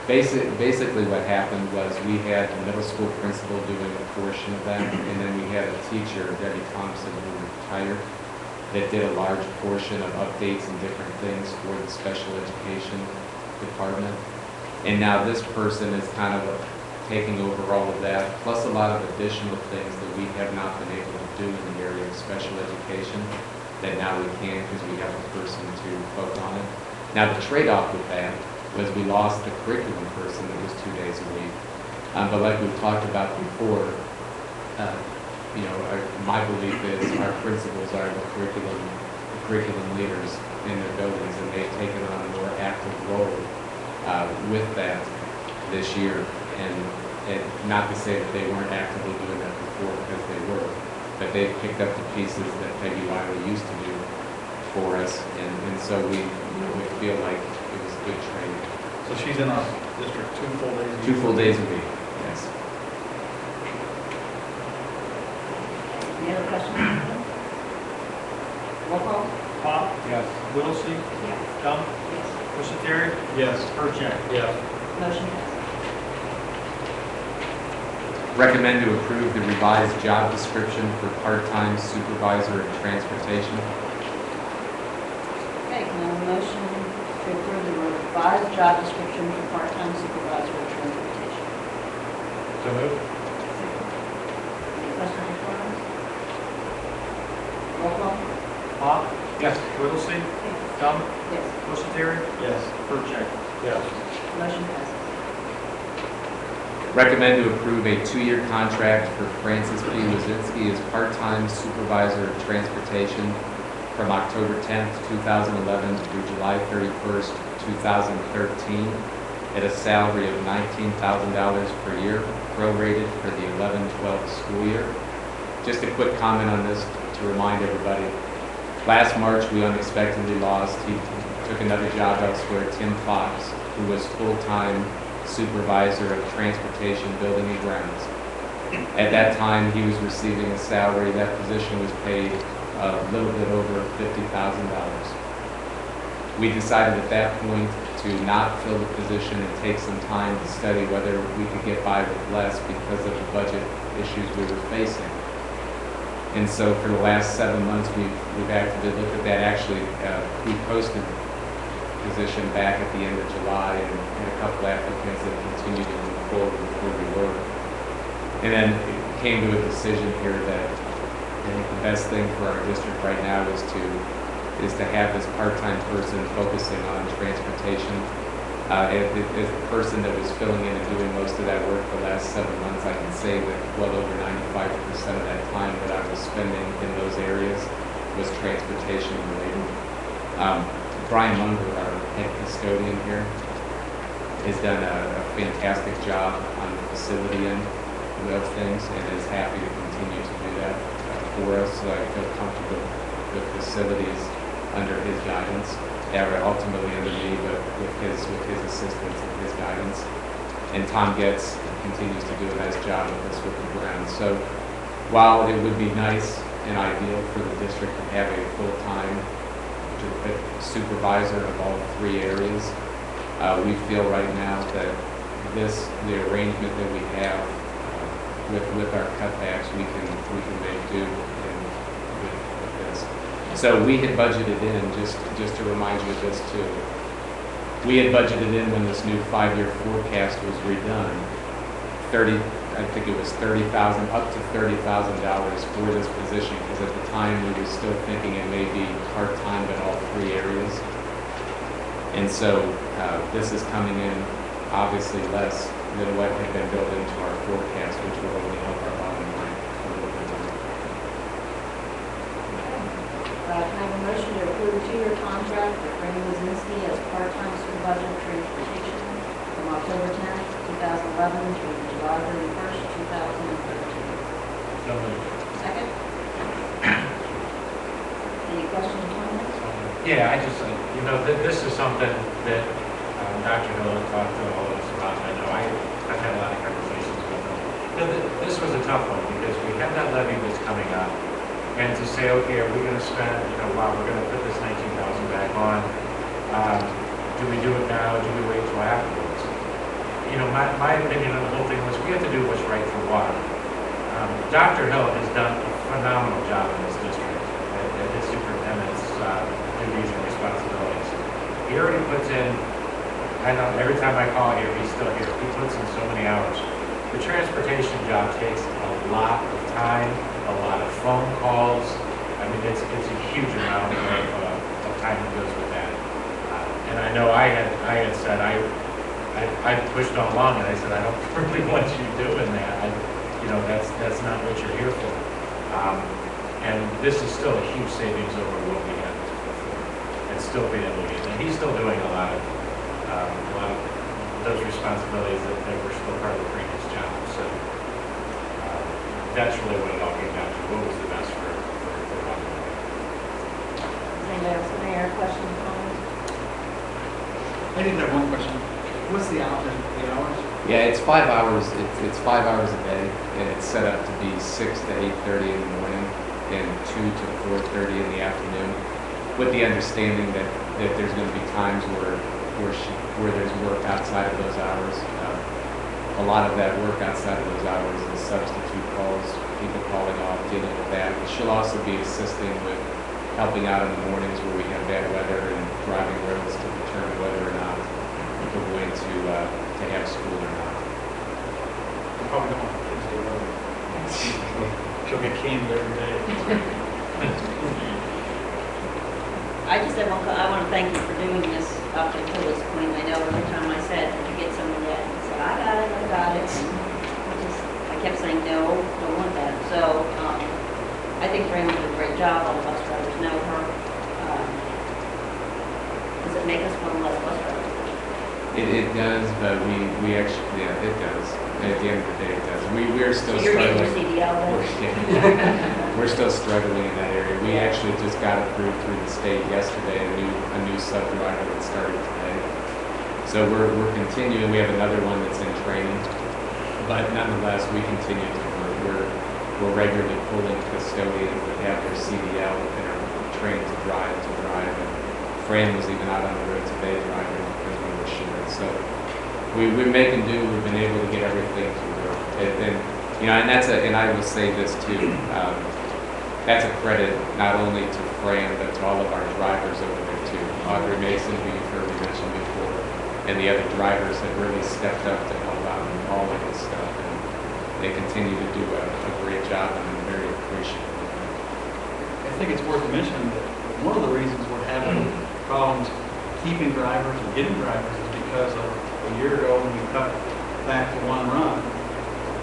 [SPEAKER 5] basically what happened was we had the middle school principal doing a portion of that, and then we had a teacher, Debbie Thompson, who retired, that did a large portion of updates and different things for the special education department. And now this person is kind of taking over all of that, plus a lot of additional things that we have not been able to do in the area of special education, that now we can because we have a person to focus on it. Now the trade-off with that was we lost the curriculum person that was 2 days a week. But like we've talked about before, my belief is our principals are the curriculum leaders in their buildings, and they've taken on a more active role with that this year. And not to say that they weren't actively doing that before, because they were, but they've picked up the pieces that Peggy Wiley used to do for us, and so we feel like it was good training.
[SPEAKER 6] So she's in our district 2 full days? a week?
[SPEAKER 5] 2 full days a week, yes.
[SPEAKER 2] Any other questions? Roll call?
[SPEAKER 4] Pop,
[SPEAKER 6] Yes.
[SPEAKER 4] Whittlesey,
[SPEAKER 2] Yes.
[SPEAKER 4] Gump,
[SPEAKER 2] Yes.
[SPEAKER 4] Busateri,
[SPEAKER 6] Yes.
[SPEAKER 4] Purchek.
[SPEAKER 3] Yes.
[SPEAKER 2] Motion passes.
[SPEAKER 5] Recommend to approve the revised job description for part-time supervisor of transportation.
[SPEAKER 2] Okay, can I have a motion to approve the revised job description for part-time supervisor of transportation?
[SPEAKER 6] So moved.
[SPEAKER 2] Any questions or comments? Roll call?
[SPEAKER 4] Pop,
[SPEAKER 6] Yes.
[SPEAKER 4] Whittlesey, Gump,
[SPEAKER 2] Yes.
[SPEAKER 4] Busateri,
[SPEAKER 6] Yes.
[SPEAKER 4] Purchek.
[SPEAKER 3] Yes.
[SPEAKER 2] Motion passes.
[SPEAKER 5] Recommend to approve a 2-year contract for Francis P. Wazinski as part-time supervisor of transportation from October 10th, 2011 through July 31st, 2013, at a salary of $19,000 per year, prorated for the 11-12 school year. Just a quick comment on this to remind everybody. Last March, we unexpectedly lost. He took another job elsewhere, Tim Fox, who was full-time supervisor of transportation, building and grounds. At that time, he was receiving a salary. That position was paid a little bit over $50,000. We decided at that point to not fill the position and take some time to study whether we could get by with less because of the budget issues we were facing. And so for the last 7 months, we've actively looked at that. Actually, we posted position back at the end of July, and had a couple applicants that continued to move forward with where we were. And then it came to a decision here that I think the best thing for our district right now is to have this part-time person focusing on transportation. As the person that was filling in and doing most of that work for the last 7 months, I can say that well over 95% of that time that I was spending in those areas was transportation related. Brian Munger, our head custodian here, has done a fantastic job on the facility end. of things and is happy to continue to do that for us. So I feel comfortable with facilities under his guidance, or ultimately under me, but with his assistance and his guidance. And Tom continues to do a nice job with us with the grounds. So while it would be nice and ideal for the district to have a full-time supervisor of all three areas, we feel right now that the arrangement that we have with our cutbacks, we can make do with this. So we had budgeted in, just to remind you of this too, we had budgeted in when this new 5-year forecast was redone, I think it was $30,000, up to $30,000 for this position, because at the time we were still thinking it may be part-time in all three areas. And so this is coming in obviously less than what had been built into our forecast, which will only help our bottom line a little bit more.
[SPEAKER 2] Can I have a motion to approve a 2-year contract for Frank Wazinski as part-time supervisor of transportation from October 10th, 2011 through July 31st, 2013?
[SPEAKER 1] So moved.
[SPEAKER 2] Second? Any questions or comments?
[SPEAKER 1] Yeah, I just, this is something that Dr. Hill has talked to all of us about. I know I've had a lot of conversations with him. This was a tough one because we have that levy that's coming up. And to say, okay, are we going to spend, wow, we're going to put this 19,000 back on. Do we do it now? Do we wait till afterwards? My opinion on the whole thing was we have to do what's right for water. Dr. Hill has done a phenomenal job in this district at his superintendent's duties and responsibilities. He already puts in, I know every time I call here, he's still here. He puts in so many hours. The transportation job takes a lot of time, a lot of phone calls. I mean, it's a huge amount of time that goes with that. And I know I had said I pushed on along and I said I don't really want you doing that. That's not what you're here for. And this is still a huge savings over what we had before, and still being able to get. And he's still doing a lot of those responsibilities that were still part of the previous job. So that's really what it all came down to. What was the best for Roger?
[SPEAKER 2] Does anybody else have any other questions or comments?
[SPEAKER 6] I did have one question. What's the hours?
[SPEAKER 5] Yeah, it's 5 hours. It's 5 hours a day, and it's set up to be 6 to 8:30 in the morning and 2 to 4:30 in the afternoon, with the understanding that there's going to be times where there's work outside of those hours. A lot of that work outside of those hours is substitute calls, people calling off, dealing with that. She'll also be assisting with helping out in the mornings where we have bad weather and driving roads to determine whether or not we're going to have school or not.
[SPEAKER 6] Probably don't want kids to go. She'll get candy every day.
[SPEAKER 2] I just said, I want to thank you for doing this up until this point. I know every time I said, did you get someone yet? He said, I got it. I kept saying, no, don't want that. So I think Raymond did a great job. All the bus drivers know her. Does it make us one less bus drivers?
[SPEAKER 5] It does, but we actually, yeah, it does. At the end of the day, it does. We're still
[SPEAKER 2] So you're getting
[SPEAKER 5] struggling.
[SPEAKER 2] your CDL then?
[SPEAKER 5] We're still struggling in that area. We actually just got approved through the state yesterday, a new sub driver that started today. So we're continuing. We have another one that's in training, but nonetheless, we continue to work. We're regularly pulling custodians that have their CDL and are trained to drive. And Fran was even out on the road today driving because we were short. So we're making do. We've been able to get everything to work. And I will say this too. That's a credit not only to Fran, but to all of our drivers over there too. Audrey Mason, who you've heard me mention before, and the other drivers have really stepped up to help out in all of this stuff. And they continue to do a great job, and I'm very appreciative.
[SPEAKER 6] I think it's worth mentioning that one of the reasons we're having problems keeping drivers and getting drivers is because of a year ago when we cut back to one run,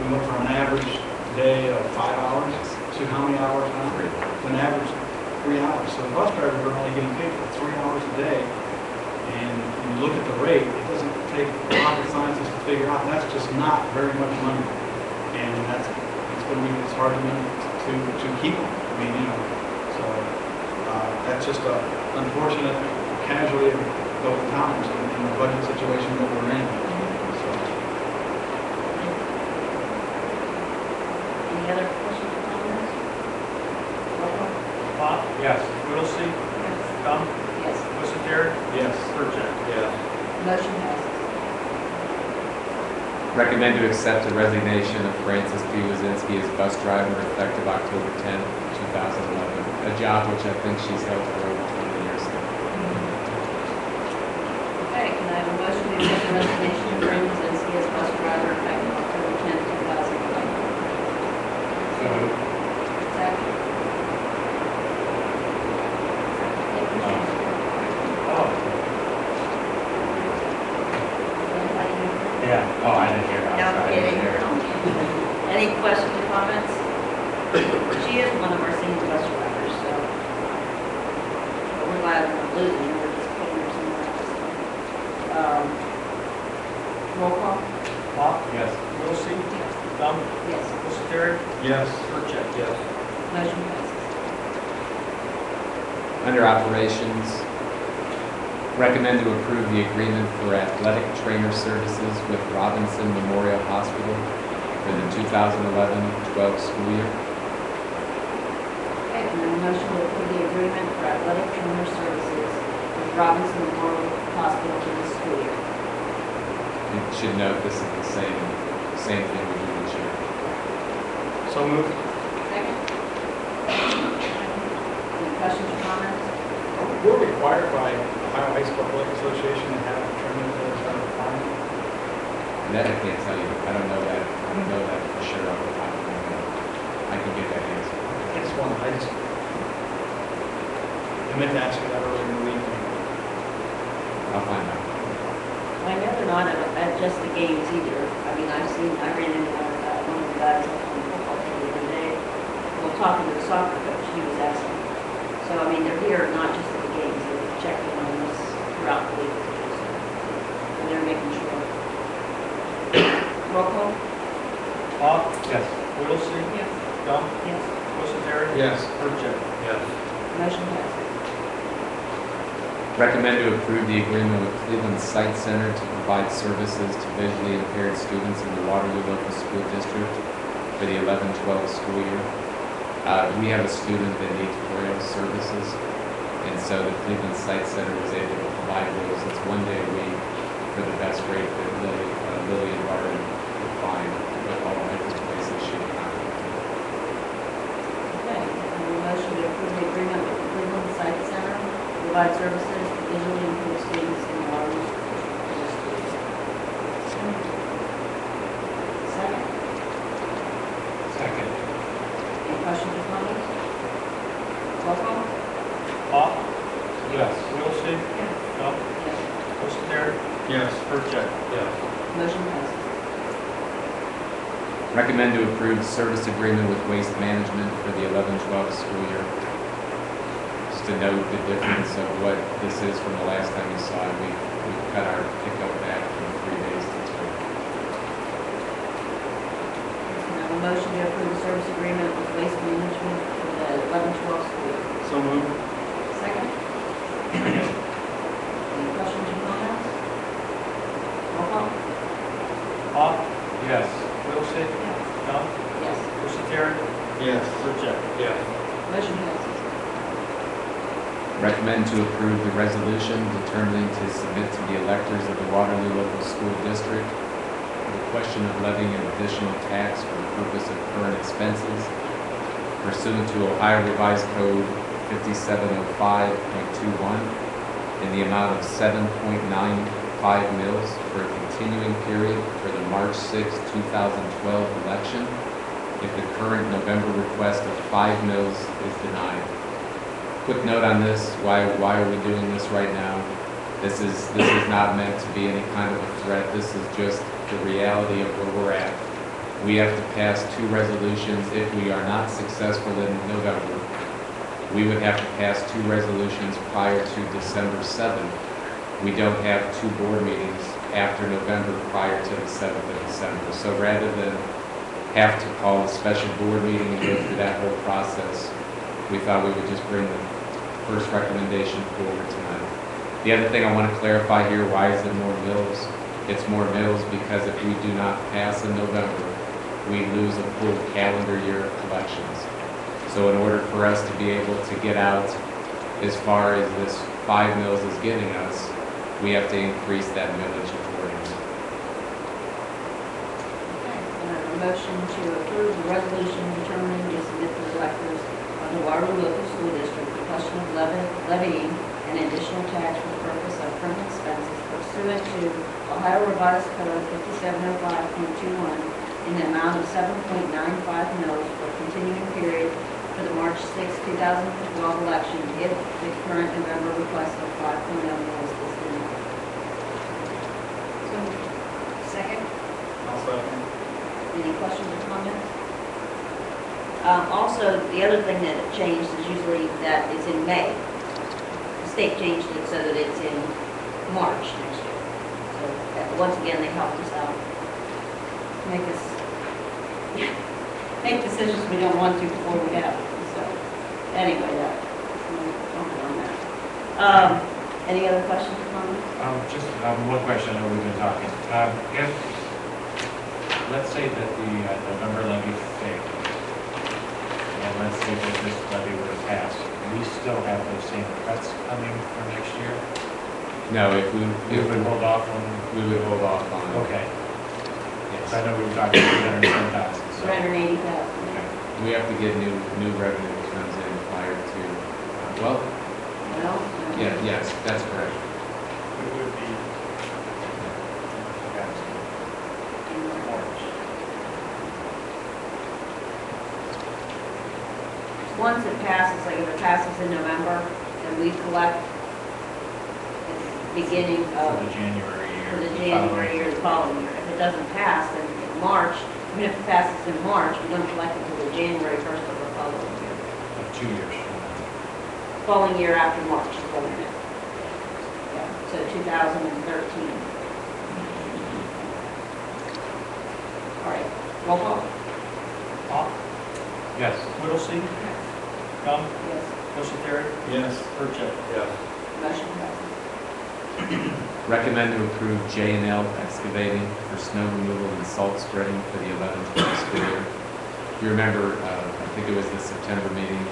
[SPEAKER 6] we went from an average day of 5 hours to how many hours now? To an average 3 hours. So the bus drivers are only getting paid for 3 hours a day. And when you look at the rate, it doesn't take rocket scientists to figure out that's just not very much money. and it's hard to keep them. I mean, you know, so that's just a unfortunate casualty of both times in the budget situation that we're in. So,
[SPEAKER 2] Any other questions or comments? Roll call.
[SPEAKER 4] Pop,
[SPEAKER 1] Yes.
[SPEAKER 4] Whittlesey,
[SPEAKER 2] Yes.
[SPEAKER 4] Gump,
[SPEAKER 2] Yes.
[SPEAKER 4] Wassenberg,
[SPEAKER 6] yes.
[SPEAKER 4] Surratt.
[SPEAKER 3] Yes.
[SPEAKER 2] Motion passes.
[SPEAKER 5] Recommend to accept the resignation of Francis P. Wazinski as bus driver effective October 10th, 2011, a job which I think she's held for over 20 years.
[SPEAKER 2] Okay, can I have a motion to accept the resignation of Brandon Zinsky as bus driver effective October 10th, 2011?
[SPEAKER 1] So moved.
[SPEAKER 2] Second.
[SPEAKER 1] Oh, yeah. Oh, I didn't hear that.
[SPEAKER 2] No, I'm
[SPEAKER 1] Sorry, I
[SPEAKER 2] kidding.
[SPEAKER 1] didn't hear it.
[SPEAKER 2] Any questions or comments? She is one of our senior bus drivers, so we're glad we're not losing her, we're just putting her somewhere else. Roll call?
[SPEAKER 4] Pop,
[SPEAKER 1] Yes.
[SPEAKER 4] Whittlesey, Gump,
[SPEAKER 2] Yes.
[SPEAKER 4] Wassenberg,
[SPEAKER 6] Yes.
[SPEAKER 4] Surratt.
[SPEAKER 3] Yes.
[SPEAKER 2] Motion passes.
[SPEAKER 5] Under operations, recommend to approve the agreement for athletic trainer services with Robinson Memorial Hospital for the 2011-12 school year.
[SPEAKER 2] Okay, can I have a motion to approve the agreement for athletic trainer services with Robinson Memorial Hospital for this school year?
[SPEAKER 5] You should note this is the same thing we do each year.
[SPEAKER 6] So moved.
[SPEAKER 2] Second? Any questions or comments?
[SPEAKER 6] We're required by Ohio High School Athletic Association to have training for this requirement.
[SPEAKER 5] That I can't tell you. I don't know that for sure off the top of my head. I can get that answer.
[SPEAKER 6] I meant to ask you that earlier in the week.
[SPEAKER 5] I'll find out.
[SPEAKER 2] Well, I know they're not at just the games either. I mean, I ran into one of the guys on the football team the other day. Well, talking to the soccer coach, he was asking. So, I mean, they're here not just at the games, they're checking on us throughout the week. And they're making sure. Roll call?
[SPEAKER 4] Pop,
[SPEAKER 1] Yes.
[SPEAKER 4] Whittlesey,
[SPEAKER 2] Yes.
[SPEAKER 4] Gump,
[SPEAKER 2] Yes.
[SPEAKER 4] Wassenberg,
[SPEAKER 6] Yes.
[SPEAKER 4] Surratt.
[SPEAKER 3] Yes.
[SPEAKER 2] Motion passes.
[SPEAKER 5] Recommend to approve the agreement with Cleveland Sight Center to provide services to visually impaired students in the Waterloo Local School District for the 11-12 school year. We have a student that needs braille services, and so the Cleveland Sight Center was able to provide those. It's 1 day a week for the best rate that Lily and Barton could find with all the different places she can contact.
[SPEAKER 2] Okay, I have a motion to approve the agreement with the Cleveland Sight Center to provide services to visually impaired students in the Waterloo School District. Second?
[SPEAKER 1] Second.
[SPEAKER 2] Any questions or comments? Roll call?
[SPEAKER 4] Pop,
[SPEAKER 1] Yes.
[SPEAKER 4] Whittlesey, Gump,
[SPEAKER 2] Yes.
[SPEAKER 4] Wassenberg,
[SPEAKER 6] Yes.
[SPEAKER 4] Surratt.
[SPEAKER 3] Yes.
[SPEAKER 2] Motion passes.
[SPEAKER 5] Recommend to approve service agreement with Waste Management for the 11-12 school year. Just to note the difference of what this is from the last time you saw it, we cut our pickup back from 3 days to 2.
[SPEAKER 2] Can I have a motion to approve the service agreement with Waste Management for the 11-12 school year?
[SPEAKER 6] So moved.
[SPEAKER 2] Second? Any questions or comments? Roll call?
[SPEAKER 4] Pop,
[SPEAKER 1] Yes.
[SPEAKER 4] Whittlesey, Gump,
[SPEAKER 2] Yes.
[SPEAKER 4] Wassenberg,
[SPEAKER 6] Yes.
[SPEAKER 4] Surratt.
[SPEAKER 3] Yes.
[SPEAKER 2] Motion passes.
[SPEAKER 5] Recommend to approve the resolution determining to submit to the electors of the Waterloo Local School District the question of levying an additional tax for the purpose of current expenses pursuant to Ohio Revised Code 5705.21 in the amount of 7.95 mils for a continuing period for the March 6, 2012 election if the current November request of 5 mils is denied. Quick note on this, why are we doing this right now? This is not meant to be any kind of a threat. This is just the reality of where we're at. We have to pass 2 resolutions. If we are not successful in November, we would have to pass 2 resolutions prior to December 7th. We don't have 2 board meetings after November prior to the 7th of December. So rather than have to call a special board meeting and go through that whole process, we thought we would just bring the first recommendation forward tonight. The other thing I want to clarify here, why is it more mills? It's more mills because if we do not pass in November, we lose a full calendar year of collections. So in order for us to be able to get out as far as this 5 mills is getting us, we have to increase that millage accordingly.
[SPEAKER 2] Okay, and I have a motion to approve the resolution determining to submit to the directors of the Waterloo Local School District the question of levying an additional tax for the purpose of current expenses pursuant to Ohio Revised Code 5705.21 in the amount of 7.95 mils for a continuing period for the March 6, 2012 election if the current November request of 5.0 mils is denied. So, second?
[SPEAKER 6] I'll second.
[SPEAKER 2] Any questions or comments? Also, the other thing that changed is usually that it's in May. The state changed it so that it's in March next year. So, once again, they helped us out. Make decisions we don't want to before we have it. So, anyway, on that. Any other questions or comments?
[SPEAKER 1] Just one question, I know we've been talking. If, let's say that the November levy failed, and let's say that this levy were to pass, we still have those same cuts coming for next year?
[SPEAKER 5] No, if we
[SPEAKER 1] would hold off on,
[SPEAKER 5] we would hold off on it.
[SPEAKER 1] okay.
[SPEAKER 5] Yes.
[SPEAKER 1] So I know we were talking 310,000, so.
[SPEAKER 2] 380,000.
[SPEAKER 1] Okay.
[SPEAKER 5] We have to get new revenue that comes in prior to, well,
[SPEAKER 2] Well,
[SPEAKER 5] yeah, yes, that's correct.
[SPEAKER 1] It would be. March.
[SPEAKER 2] once it passes, like if it passes in November, then we collect at the beginning
[SPEAKER 1] For
[SPEAKER 2] of,
[SPEAKER 1] the January year.
[SPEAKER 2] for the January year, the following year. If it doesn't pass, then in March, even if it passes in March, we don't collect until the January 1st of the following year.
[SPEAKER 1] Of 2 years from now.
[SPEAKER 2] Following year after March is what it is. Yeah, so 2013. All right, roll call.
[SPEAKER 4] Hawk,
[SPEAKER 1] Yes.
[SPEAKER 4] Whittlesey, Gum,
[SPEAKER 2] Yes,
[SPEAKER 4] Bushy,
[SPEAKER 6] Yes.
[SPEAKER 4] Purchase.
[SPEAKER 3] Yes.
[SPEAKER 2] motion passes.
[SPEAKER 5] Recommend to approve J&L Excavating for snow removal and salt spreading for the 11-12 school year. If you remember, I think it was the September meeting,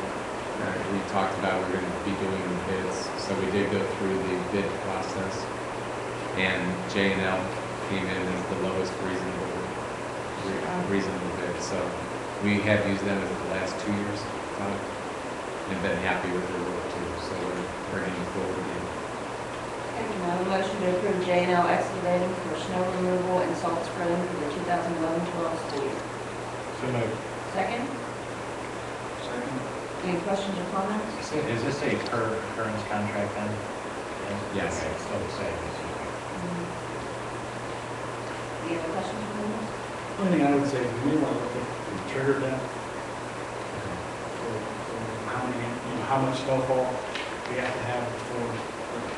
[SPEAKER 5] we talked about we're going to be doing the bids. So we did go through the bid process, and J&L came in as the lowest reasonable bid. So we have used them as the last 2 years, and been happy with their work too. So we're bringing forward again.
[SPEAKER 2] Okay, can I have a motion to approve J&L Excavating for snow removal and salt spreading for the 2011-12 school year?
[SPEAKER 1] So moved.
[SPEAKER 2] Second,
[SPEAKER 6] Second.
[SPEAKER 2] any questions or comments?
[SPEAKER 1] Is this a current contract then?
[SPEAKER 5] Yes.
[SPEAKER 1] Okay, it's still the same.
[SPEAKER 2] Any other questions or comments?
[SPEAKER 6] Only thing I would say, is we may want to look at the trigger depth. For how many, how much snowfall we have to have before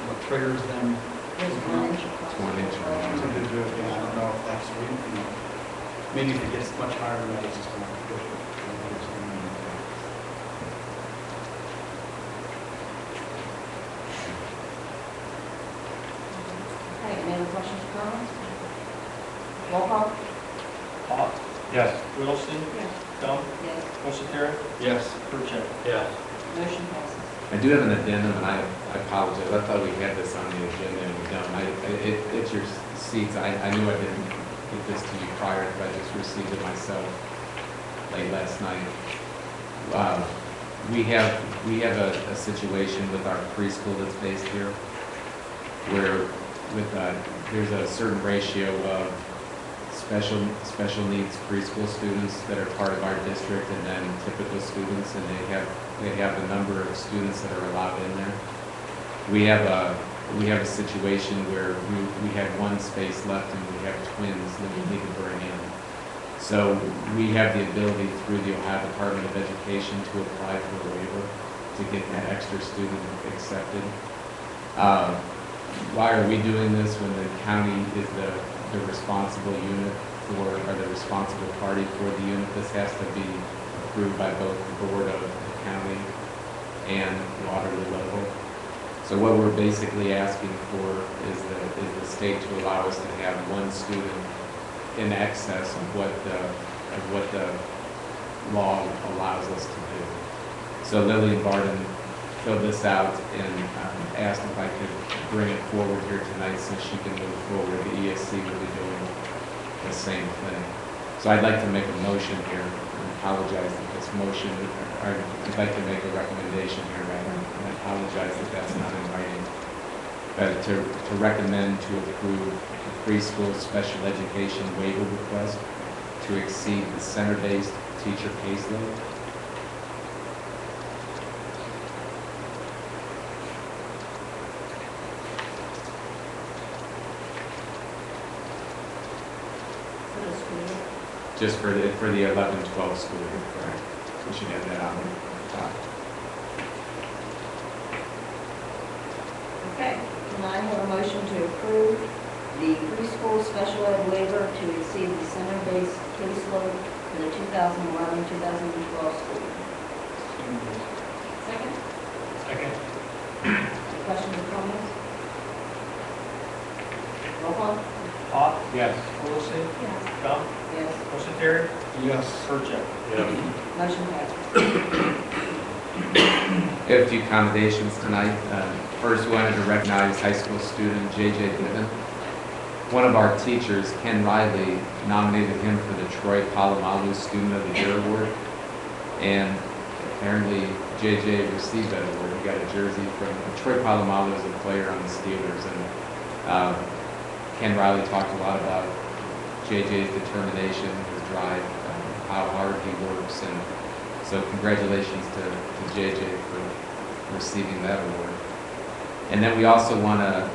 [SPEAKER 6] what triggers them.
[SPEAKER 2] There's 1 inch.
[SPEAKER 5] It's 1 inch.
[SPEAKER 6] So to do it, I don't know if that's, maybe if it gets much higher than that, it's just going to push it.
[SPEAKER 2] Okay, any other questions or comments? Roll call?
[SPEAKER 4] Hawk,
[SPEAKER 1] Yes.
[SPEAKER 4] Whittlesey,
[SPEAKER 2] Yes.
[SPEAKER 4] Gum,
[SPEAKER 2] Yes,
[SPEAKER 4] Bushy,
[SPEAKER 6] Yes.
[SPEAKER 4] Purchase.
[SPEAKER 3] Yes.
[SPEAKER 2] motion passes.
[SPEAKER 5] I do have an addendum, and I apologize. I thought we had this on the agenda, and we don't. It's your seats. I knew I didn't get this to you prior, but I just received it myself late last night. We have a situation with our preschool that's based here, where there's a certain ratio of special needs preschool students that are part of our district, and then typical students, and they have a number of students that are allowed in there. We have a situation where we have one space left, and we have twins that we need to bring in. So we have the ability through the Ohio Department of Education to apply for a waiver to get that extra student accepted. Why are we doing this when the county is the responsible unit for, or the responsible party for the unit. This has to be approved by both the board of the county and Waterloo local. So what we're basically asking for is the state to allow us to have one student in excess of what the law allows us to do. So Lillian Barden filled this out and asked if I could bring it forward here tonight so she can move forward. The ESC will be doing the same thing. So I'd like to make a motion here, and apologize that this motion, or I'd like to make a recommendation here, rather, and I apologize that that's not in writing. But to recommend to approve the preschool special education waiver request to exceed the center-based teacher caseload. Just for the 11-12 school year, correct? We should have that on the top.
[SPEAKER 2] Okay, can I have a motion to approve the preschool special ed waiver to exceed the center-based caseload for the 2011-2012 school year? Second?
[SPEAKER 1] Second.
[SPEAKER 2] Questions or comments? Roll call?
[SPEAKER 4] Hawk,
[SPEAKER 1] Yes.
[SPEAKER 4] Coniston,
[SPEAKER 2] Yes.
[SPEAKER 4] Gump,
[SPEAKER 2] Yes.
[SPEAKER 4] motion carried.
[SPEAKER 6] Yes.
[SPEAKER 4] Purchase.
[SPEAKER 2] Motion passes.
[SPEAKER 5] We have a few commendations tonight. First, we wanted to recognize high school student J.J. Given. One of our teachers, Ken Riley, nominated him for the Troy Polamalu Student of the Year Award. And apparently J.J. received that award. He got a jersey from Troy Polamalu as a player on the Steelers. And Ken Riley talked a lot about JJ's determination, his drive, how hard he works, and so congratulations to JJ for receiving that award. And then we also want to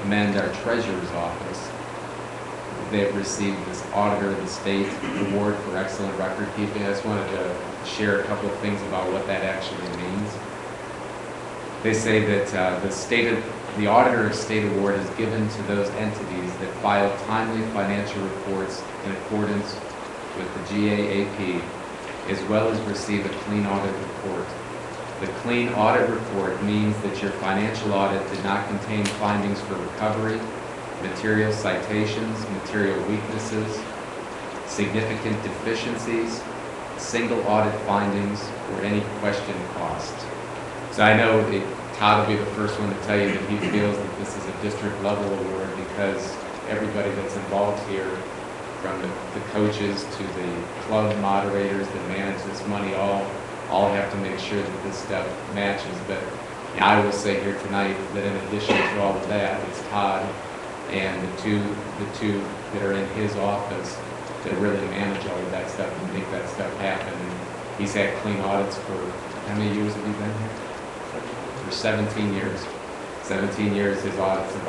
[SPEAKER 5] commend our treasurer's office. They've received this Auditor of the State Award for excellent record keeping. I just wanted to share a couple of things about what that actually means. They say that the Auditor of State Award is given to those entities that file timely financial reports in accordance with the GAAP, as well as receive a clean audit report. The clean audit report means that your financial audit did not contain findings for recovery, material citations, material weaknesses, significant deficiencies, single audit findings, or any questioned costs. So I know Todd will be the first one to tell you that he feels that this is a district level award because everybody that's involved here, from the coaches to the club moderators that manage this money, all have to make sure that this stuff matches. But I will say here tonight that in addition to all of that, it's Todd and the two that are in his office that really manage all of that stuff and make that stuff happen. And he's had clean audits for, how many years have you been here? For 17 years. 17 years, the audits have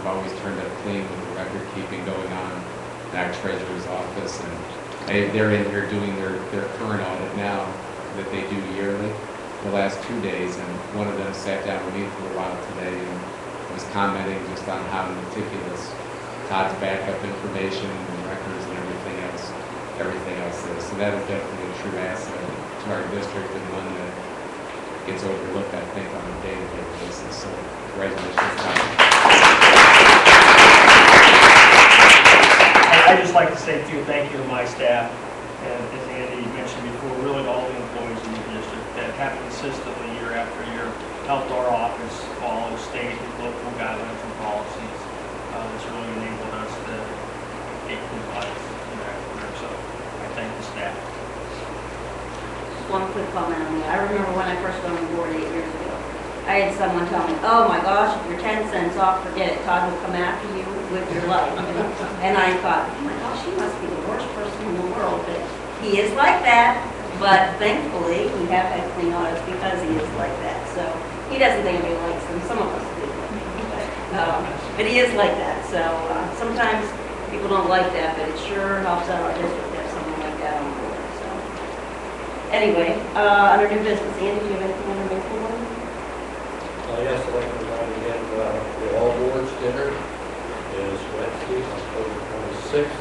[SPEAKER 5] always turned up clean with the record keeping going on in our treasurer's office. And they're in here doing their current audit now that they do yearly, the last 2 days. And one of them sat down with me for a while today and was commenting just on how meticulous Todd's backup information and records and everything else is. So that is definitely a true asset to our district and one that gets overlooked, I think, on a day-to-day basis. So congratulations, Todd.
[SPEAKER 4] I'd just like to say too, thank you to my staff, and as Andy mentioned before, really all the employees in the district that have consistently, year after year, helped our office follow state and local guidelines and policies. It's really enabled us to get compliance in that career, so I thank the staff.
[SPEAKER 2] Just one quick comment on that. I remember when I first got on board 8 years ago, I had someone tell me, oh my gosh, if you're 10 cents off, forget it. Todd will come after you with your life. And I thought, oh my gosh, he must be the worst person in the world. But he is like that. But thankfully, we have had clean audits because he is like that. So he doesn't think anybody likes him. Some of us do. But he is like that. So sometimes people don't like that, but it sure helps out our district to have someone like that on board. So anyway, under new business, Andy, do you have anything on the baseball board?
[SPEAKER 3] Yes, I'd like to remind again, the All Boards Dinner is Wednesday, October 26th. 6th, in the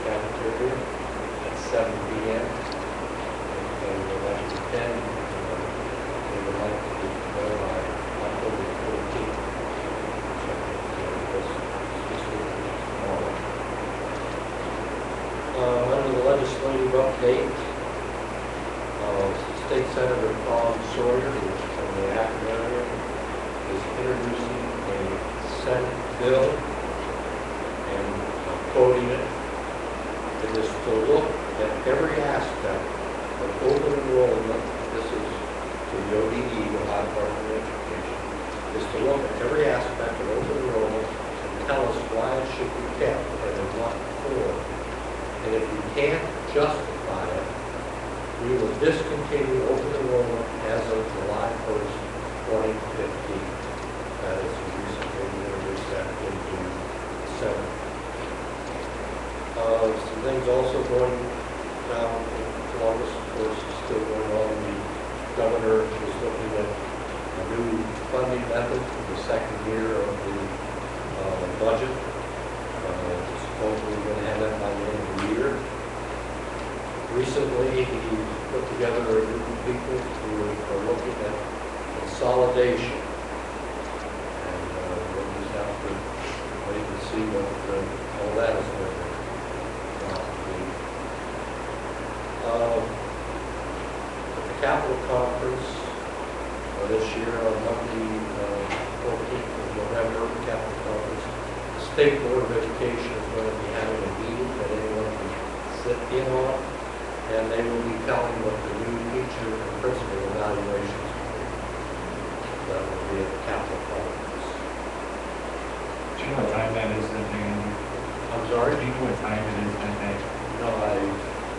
[SPEAKER 3] cafeteria at 7 p.m. And we'll have to attend. We would like to be there by October 14th. So, this week is tomorrow. Under the legislative update, State Senator Tom Sawyer, who is from the Akron area, is introducing a Senate bill, and I'm quoting it. It is to look at every aspect of open enrollment. This is to the ODE, the Ohio Department of Education, is to look at every aspect of open enrollment and tell us why it should be kept and in what form. And if we can't justify it, we will discontinue open enrollment as of July 1st, 2015. That is recently introduced that into the Senate. Some things also going down in Columbus, of course, is still going on. The governor is looking at a new funding method for the second year of the budget. Supposedly we're going to have that by the end of the year. Recently, he put together a group of people who are looking at consolidation. And we'll just have to wait and see what all that is going to be. At the Capitol Conference this year on Monday, 14th of November, the Capitol Conference, the State Board of Education is going to be having a meeting that anyone can sit in on. And they will be telling what the new teacher and principal evaluations will be. That will be at the Capitol Conference.
[SPEAKER 1] Do you know what time that is that day?
[SPEAKER 3] I'm sorry?
[SPEAKER 1] Do you know what time it is that day?
[SPEAKER 3] No, I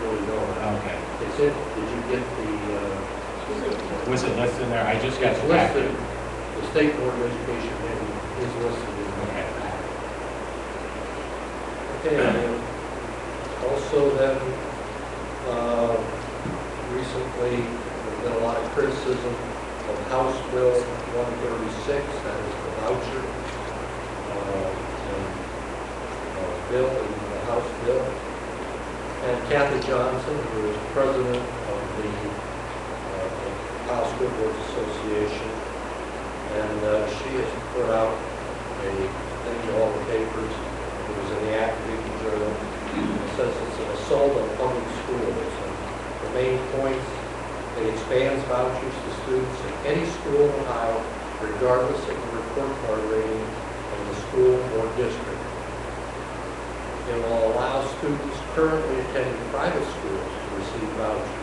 [SPEAKER 3] really don't.
[SPEAKER 1] Okay.
[SPEAKER 3] It's in, did you get the,
[SPEAKER 1] Was it listed there? I just got
[SPEAKER 3] it's
[SPEAKER 1] the
[SPEAKER 3] listed,
[SPEAKER 1] packet.
[SPEAKER 3] the State Board of Education maybe is listed in the
[SPEAKER 1] Okay.
[SPEAKER 3] packet. Okay, and also then, recently, there's been a lot of criticism of House Bill 136, that is the voucher, bill in the House bill. And Kathy Johnson, who is president of the Ohio School Boards Association, and she has put out a thing to all the papers. It was in the Academic Journal. It says it's an assault on public schools. And the main points, it expands vouchers to students in any school in Ohio, regardless of the report card rating of the school or district. It will allow students currently attending private schools to receive vouchers.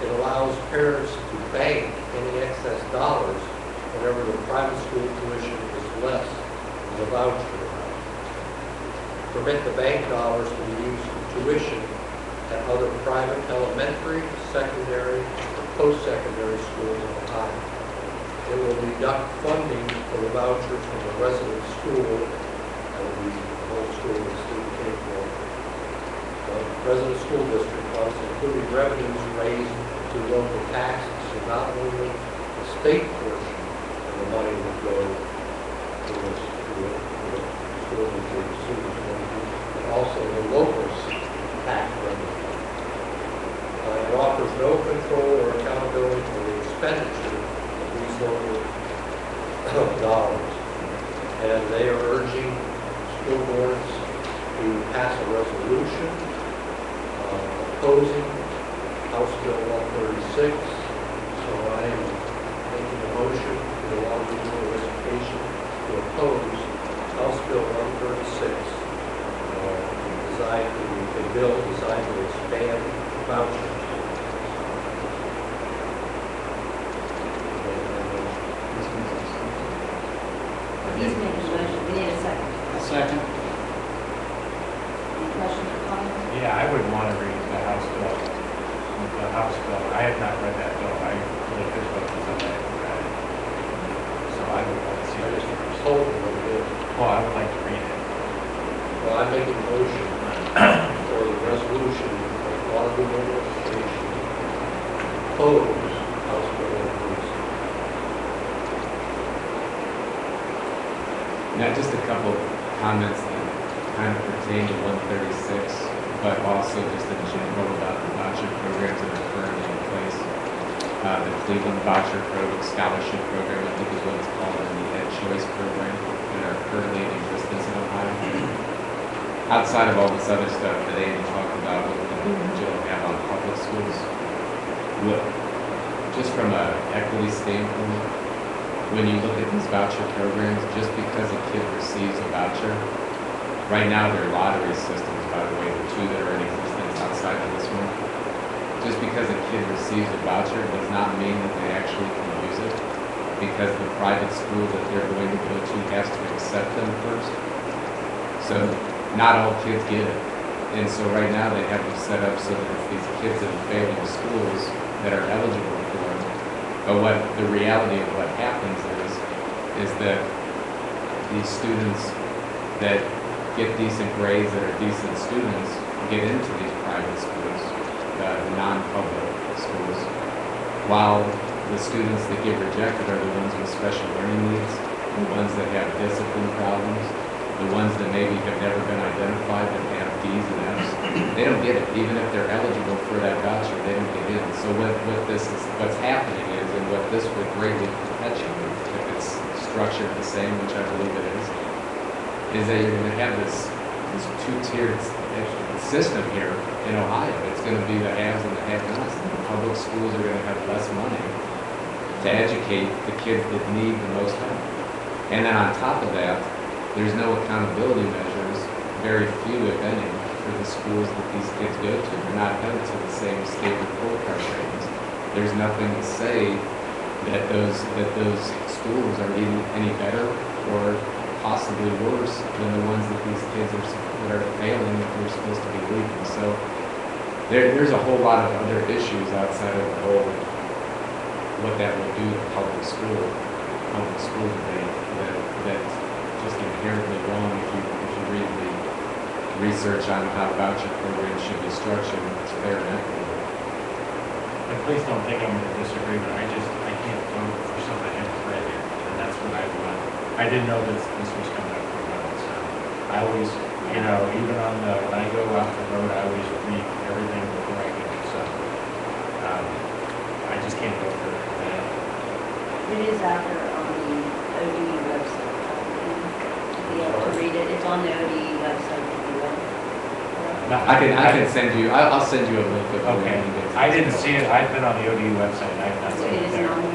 [SPEAKER 3] It allows parents to bank any excess dollars whenever the private school tuition is less than the voucher amount. Permit the bank dollars to be used for tuition at other private elementary, secondary, or post-secondary schools in Ohio. It will deduct funding for the voucher from the resident school, that will be the whole school the student came for, resident school district funds, including revenues raised to local taxes. So not only the state portion of the money would go to the school district students, but also the local tax revenue. It offers no control or accountability for the expenditure of these local dollars. And they are urging school boards to pass a resolution opposing House Bill 136. So I am making a motion to allow the Board of Education to oppose House Bill 136, a bill designed to expand vouchers.
[SPEAKER 2] He's making a motion, we need a second.
[SPEAKER 6] Second.
[SPEAKER 2] Any questions or comments?
[SPEAKER 1] Yeah, I would want to read the House bill. The House bill. I have not read that bill. I really could vote for something I haven't read it. So I would want to see
[SPEAKER 3] I
[SPEAKER 1] this
[SPEAKER 3] just
[SPEAKER 1] first.
[SPEAKER 3] told them what it is.
[SPEAKER 1] Well, I would like to read it.
[SPEAKER 3] Well, I'm making a motion for the resolution of Waterloo Education oppose House Bill 136.
[SPEAKER 5] Now, just a couple comments that kind of pertain to 136, but also just in general about the voucher programs that are currently in place. The Cleveland Voucher Scholarship Program, I think is what it's called, and the Ed Choice Program that are currently in existence in Ohio. Outside of all this other stuff that Andy talked about, what the will have on public schools, just from an equity standpoint, when you look at these voucher programs, just because a kid receives a voucher, right now there are lottery systems, by the way, the two that are in existence outside of this one. Just because a kid receives a voucher does not mean that they actually can use it, because the private school that they're going to go to has to accept them first. So not all kids get it. And so right now they have them set up so that it's these kids in failing schools that are eligible for it. But what the reality of what happens is that these students that get decent grades, that are decent students, get into these private schools, the non-public schools, while the students that get rejected are the ones with special learning needs, the ones that have discipline problems, the ones that maybe have never been identified but have D's and F's. They don't get it. Even if they're eligible for that voucher, they don't get in. So what's happening is, and what this would greatly perpetuate, if it's structured the same, which I believe it is that you're going to have this two-tiered system here in Ohio. It's going to be the haves and the have-nots. The public schools are going to have less money to educate the kids that need the most help. And then on top of that, there's no accountability measures, very few, if any, for the schools that these kids go to. They're not held to the same state report card ratings. There's nothing to say that those schools are any better or possibly worse than the ones that these kids that are failing that they're supposed to be leaving. So there's a whole lot of other issues outside of the whole what that will do to public school debate that's just inherently wrong if you read the research on how voucher programs should be structured. It's fair and equitable.
[SPEAKER 1] And please don't think I'm going to disagree, but I can't vote for something I haven't read yet, and that's what I want. I didn't know this was coming up for vote, so I always, when I go out to vote, I always read everything before I go, so I just can't vote for that.
[SPEAKER 2] It is out there on the ODE website. You'll be able to read it. It's on the ODE website if you will.
[SPEAKER 5] I can send you. I'll send you a link.
[SPEAKER 1] Okay, I didn't see it. I've been on the ODE website. I have not
[SPEAKER 2] So
[SPEAKER 1] seen
[SPEAKER 2] it
[SPEAKER 1] it
[SPEAKER 2] is
[SPEAKER 1] there.
[SPEAKER 2] on the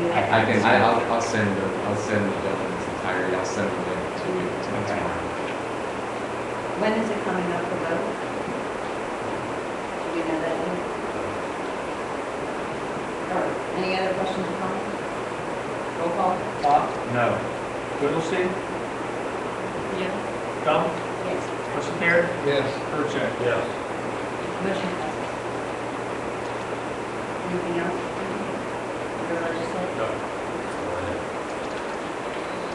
[SPEAKER 5] I'll send the bill in its entirety. I'll send the link to you tomorrow.
[SPEAKER 2] When is it coming up for vote? Do we know that yet? All right. Any other questions or comments? Roll call.
[SPEAKER 4] Bob?
[SPEAKER 1] No.
[SPEAKER 4] Whittlesey?
[SPEAKER 2] Yeah.
[SPEAKER 4] Gump?
[SPEAKER 2] Yes.
[SPEAKER 4] Motion carried.
[SPEAKER 3] Yes.
[SPEAKER 4] Percheck?
[SPEAKER 3] Yes.
[SPEAKER 2] Motion passes. Anything else? Under legislative?
[SPEAKER 3] No.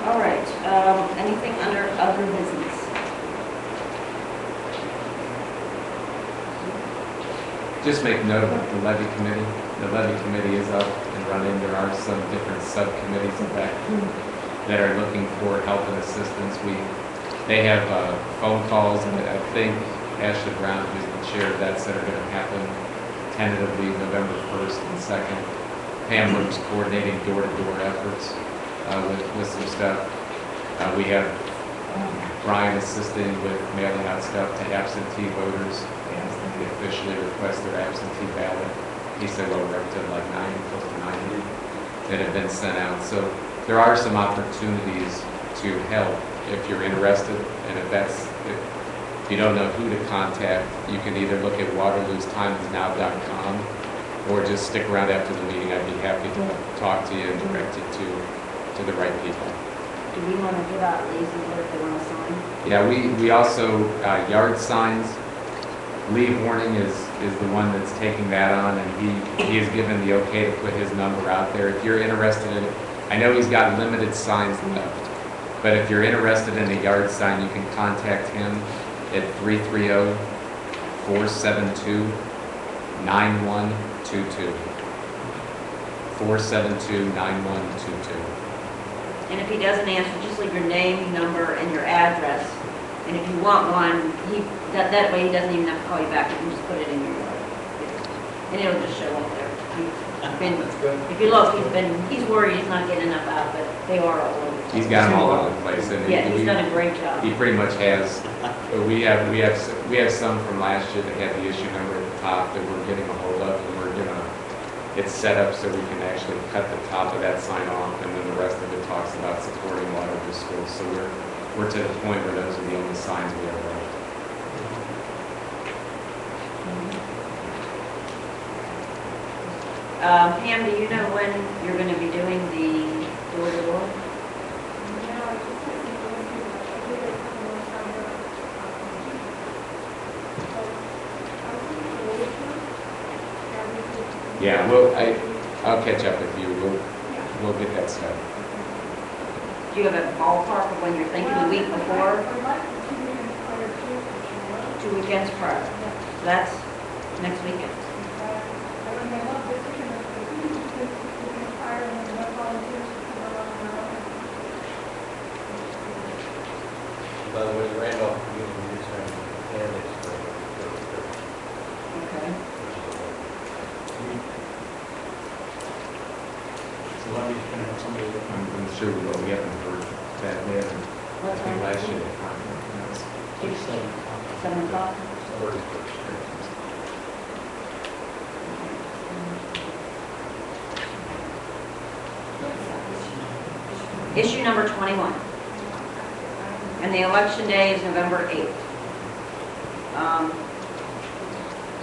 [SPEAKER 2] All right, anything under other business?
[SPEAKER 5] Just make note about the levy committee. The levy committee is up and running. There are some different subcommittees that are looking for help and assistance. They have phone calls, and I think Ashley Brown, who's the chair of that, said are going to happen tentatively November 1st and 2nd. Pam Brooks coordinating door-to-door efforts with some stuff. We have Brian assisting with mailing out stuff to absentee voters. They officially request their absentee ballot. He said, well, we're up to like 90, close to 90 that have been sent out. So there are some opportunities to help if you're interested. And if you don't know who to contact, you can either look at waterloostimesnow.com or just stick around after the meeting. I'd be happy to talk to you and direct you to the right people.
[SPEAKER 2] Do we want to give out leaves and what if they want to sign?
[SPEAKER 5] Yeah, we also, yard signs. Lee Horning is the one that's taking that on, and he has given the okay to put his number out there. If you're interested in it, I know he's got limited signs left, but if you're interested in a yard sign, you can contact him at 330-472-9122. 472-9122.
[SPEAKER 2] And if he doesn't answer, just leave your name, number, and your address, want one, that way he doesn't even have to call you back, you can just put it in your yard. And it'll just show up there.
[SPEAKER 6] That's good.
[SPEAKER 2] If you look, he's worried he's not getting enough out, but they are all over.
[SPEAKER 5] He's got them all over the place, and
[SPEAKER 2] Yeah, he's done a great job.
[SPEAKER 5] he pretty much has, we have some from last year that had the issue number at the top that we're getting a hold of, and we're gonna, it's set up so we can actually cut the top of that sign off, and then the rest of it talks about supporting Waterloo schools. So we're to the point where those are the only signs we have left.
[SPEAKER 2] Pam, do you know when you're going to be doing the door-to-door?
[SPEAKER 5] Yeah, I'll catch up with you. We'll get that started.
[SPEAKER 2] Do you have a ballpark of when you're thinking, the week before? 2 weekends prior. So that's next weekend.
[SPEAKER 3] By the way, Randolph Community is having candidates for
[SPEAKER 2] Okay.
[SPEAKER 6] So let me kind of have somebody look.
[SPEAKER 5] I'm sure we will. We haven't heard that yet.
[SPEAKER 2] What
[SPEAKER 5] I think
[SPEAKER 2] time?
[SPEAKER 5] last year they contacted us.
[SPEAKER 2] 7 o'clock? Issue number 21. And the election day is November 8th.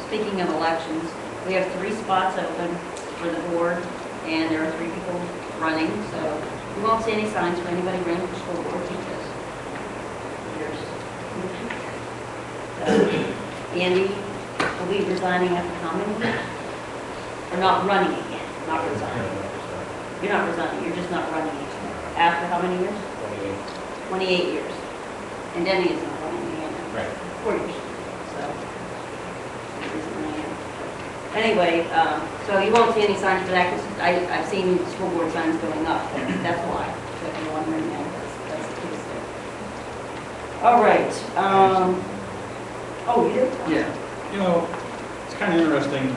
[SPEAKER 2] Speaking of elections, we have 3 spots open for the board, and there are 3 people running, so you won't see any signs for anybody running for school board because Andy will be resigning after how many years? Or not running again, not resigning. You're not resigning, you're just not running again. After how many years? 28 years. And Denny is not running again.
[SPEAKER 5] Right.
[SPEAKER 2] 4 years. So. Anyway, so you won't see any signs for that because I've seen school board signs going up. That's why. So if you're wondering that, that's the case there. All right. Oh, you do?
[SPEAKER 6] Yeah, you know, it's kind of interesting.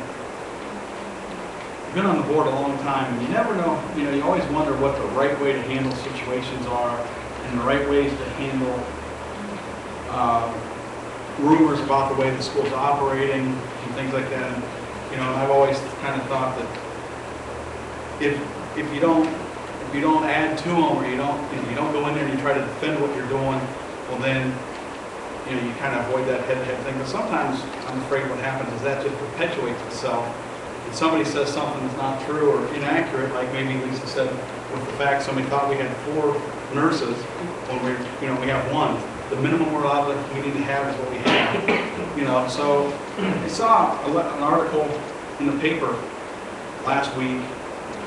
[SPEAKER 6] I've been on the board a long time, and you never know, you always wonder what the right way to handle situations are, and the right ways to handle rumors about the way the school's operating, and things like that. And, I've always kind of thought that if you don't add to them, or you don't go in there and you try to defend what you're doing, well then, you kind of avoid that head-to-head thing. But sometimes, I'm afraid what happens is that just perpetuates itself. And somebody says something that's not true or inaccurate, like maybe Lisa said with the fact somebody thought we had 4 nurses when we have 1. The minimum we're allowed we need to have is what we have. So I saw an article in the paper last week,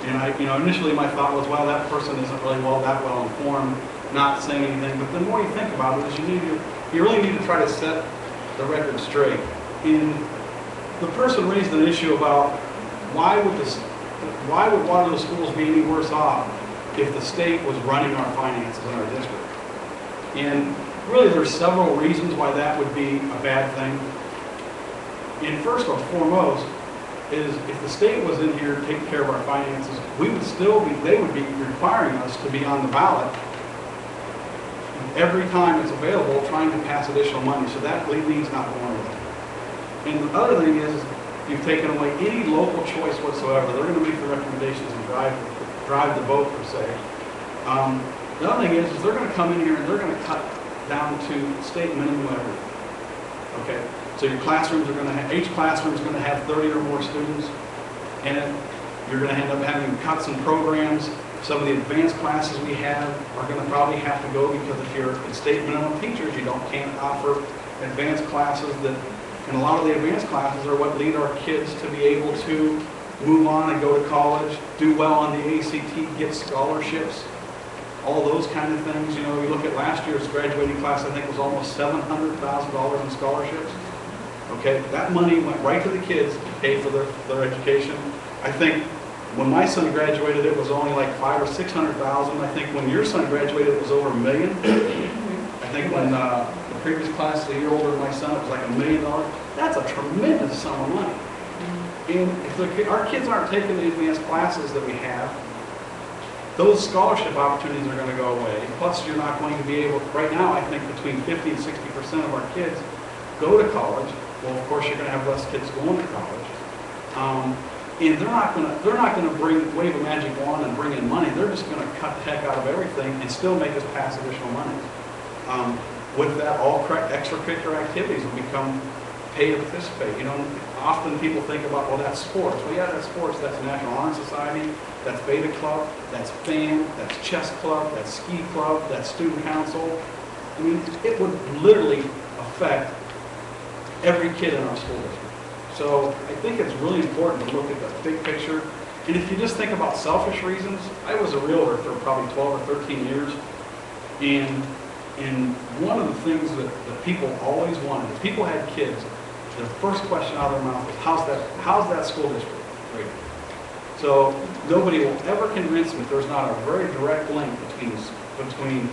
[SPEAKER 6] and initially my thought was, well, that person isn't really that well informed, not saying anything. But the more you think about it, is you really need to try to set the record straight. And the person raised an issue about why would Waterloo schools be any worse off if the state was running our finances in our district? And really, there's several reasons why that would be a bad thing. And first and foremost is if the state was in here taking care of our finances, they would be requiring us to be on the ballot every time it's available, trying to pass additional money. So that league's not going away. And the other thing is, you've taken away any local choice whatsoever. They're going to make the recommendations and drive the vote, per se. The other thing is they're going to come in here and they're going to cut down to state minimum everything. Okay, so your classrooms are going to have, each classroom is going to have 30 or more students, and you're going to end up having cuts in programs. Some of the advanced classes we have are going to probably have to go because if you're at state minimum teachers, can't offer advanced classes and a lot of the advanced classes are what lead our kids to be able to move on and go to college, do well on the ACT, get scholarships, all those kind of things. We look at last year's graduating class, I think it was almost $700,000 in scholarships. Okay, that money went right to the kids to pay for their education. I think when my son graduated, it was only like $500,000 or $600,000. I think when your son graduated, it was over $1 million. I think when previous class, a year older than my son, it was like $1 million. That's a tremendous sum of money. And if our kids aren't taking the advanced classes that we have, those scholarship opportunities are going to go away. Plus, you're not going to be able, right now, I think between 50 and 60% of our kids go to college. Well, of course, you're going to have less kids going to college. And they're not going to wave a magic wand and bring in money. They're just going to cut the heck out of everything and still make us pass additional money. With that, all extracurricular activities will become pay to participate. You know, often people think about, well, that's sports. Well, yeah, that's sports. That's National Honor Society. That's Beta Club. That's FAM. That's Chess Club. That's Ski Club. That's Student Council. I mean, it would literally affect every kid in our school district. So I think it's really important to look at the big picture. And if you just think about selfish reasons, I was a realtor for probably 12 or 13 years. And one of the things that people always wanted, if people had kids, the first question out of their mouth was, how's that school district rated? So nobody will ever convince me there's not a very direct link between the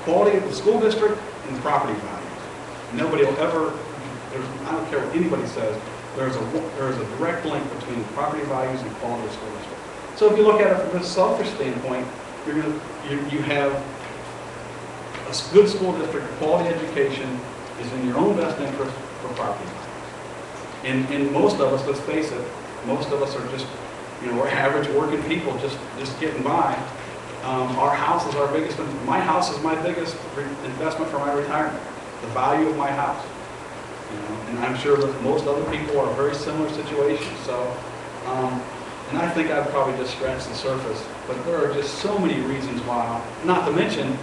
[SPEAKER 6] quality of the school district and property values. Nobody will ever, I don't care what anybody says, there's a direct link between property values and quality of the school district. So if you look at it from a selfish standpoint, you have a good school district, quality education is in your own best interest for property values. And most of us, let's face it, most of us are just, we're average working people just getting by. Our house is our biggest, my house is my biggest investment for my retirement, the value of my house. And I'm sure that most other people are in very similar situations. So, and I think I've probably just scratched the surface, but there are just so many reasons why, not to mention,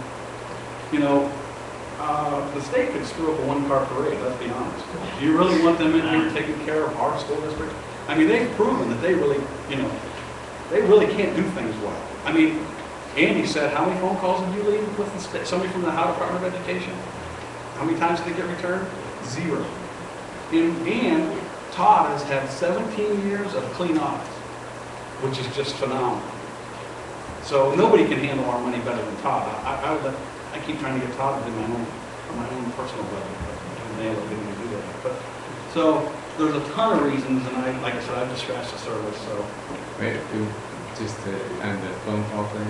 [SPEAKER 6] the state could screw up a one-car parade, let's be honest. Do you really want them in here taking care of our school district? I mean, they've proven that they really, they really can't do things well. I mean, Andy said, how many phone calls did you leave with the state? Somebody from the Ohio Department of Education? How many times did they get returned? 0. And Todd has had 17 years of clean audits, which is just phenomenal. So nobody can handle our money better than Todd. I keep trying to get Todd to do my own personal budget, but I'm able to do that. But so there's a ton of reasons, and like I said, I've just scratched the surface. So
[SPEAKER 5] Wait, just to end the phone call thing,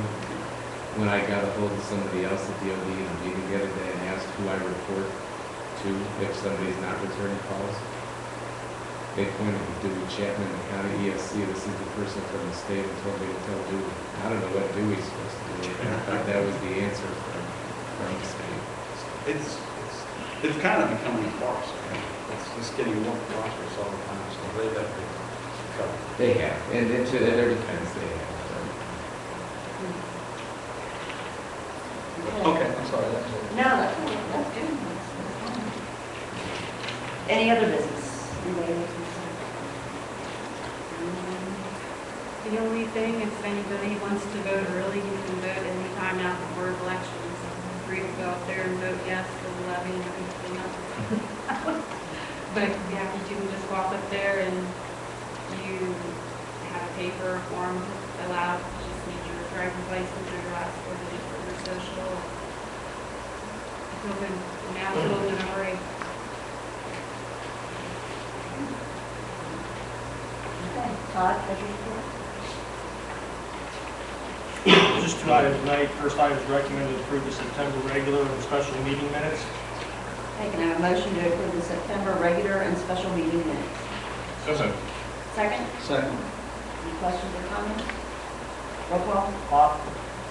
[SPEAKER 5] when I got a hold of somebody else at DOD in a meeting the other day and asked who I report to if somebody's not returning calls, they pointed to Dewey Chapman, the county ESC. This is the person from the state who told me to tell Dewey. I don't know what Dewey's supposed to do. And I thought that was the answer from the state.
[SPEAKER 6] it's kind of becoming a farce. It's just getting more preposterous all the time. So
[SPEAKER 3] They've had big trouble.
[SPEAKER 5] They have, and to their defense, they have.
[SPEAKER 6] okay, I'm sorry. That's it.
[SPEAKER 2] No, that's good. That's fine. Any other business? Anybody else?
[SPEAKER 7] The only thing, if anybody wants to vote early, you can vote anytime now before elections. Free to go up there and vote yes for the levy and everything else. But yeah, you can just walk up there and you have a paper form to fill out. You just need your driver's license or your last four digits for your social. It's open, now it's open already.
[SPEAKER 2] Okay, Todd, have you report?
[SPEAKER 4] Just 2 items tonight. First item is recommended to approve the September regular and special meeting minutes.
[SPEAKER 2] Okay, can I have a motion to approve the September regular and special meeting minutes?
[SPEAKER 1] So.
[SPEAKER 2] Second?
[SPEAKER 6] Second.
[SPEAKER 2] Any questions or comments? Roll call?
[SPEAKER 4] Pop,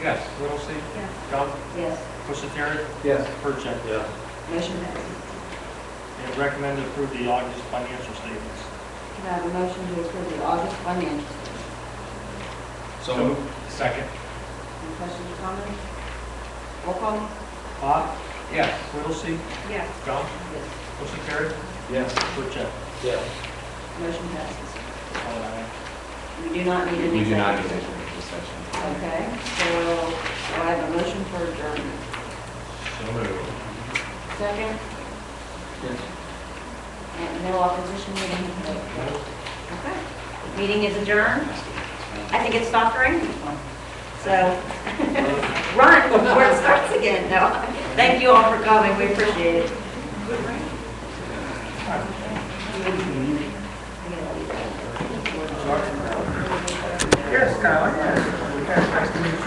[SPEAKER 1] Yes.
[SPEAKER 4] Whittlesey,
[SPEAKER 7] Yes.
[SPEAKER 4] Gump,
[SPEAKER 2] Yes.
[SPEAKER 4] Musateri,
[SPEAKER 6] Yes.
[SPEAKER 4] Percheck.
[SPEAKER 3] Yeah.
[SPEAKER 2] Motion passes.
[SPEAKER 4] And recommended to approve the August financial statements.
[SPEAKER 2] Can I have a motion to approve the August financial statements?
[SPEAKER 6] So
[SPEAKER 1] Second.
[SPEAKER 2] Any questions or comments? Roll call?
[SPEAKER 4] Pop,
[SPEAKER 1] Yes.
[SPEAKER 4] Whittlesey,
[SPEAKER 7] Yes.
[SPEAKER 4] Gump,
[SPEAKER 2] Yes.
[SPEAKER 4] Musateri,
[SPEAKER 6] yes.
[SPEAKER 4] Percheck.
[SPEAKER 3] Yeah.
[SPEAKER 2] Motion passes.
[SPEAKER 4] All that I have.
[SPEAKER 2] We do not need an
[SPEAKER 5] We do not need
[SPEAKER 2] executive.
[SPEAKER 5] an executive session.
[SPEAKER 2] Okay, so do I have a motion for adjournment?
[SPEAKER 1] So moved.
[SPEAKER 2] Second?
[SPEAKER 6] Yes.
[SPEAKER 2] And no opposition meeting? Okay. Meeting is adjourned. I think it stopped raining. So, run before it starts again. No, thank you all for coming. We appreciate it.
[SPEAKER 1] Yes, Tyler, yes. Nice to meet you.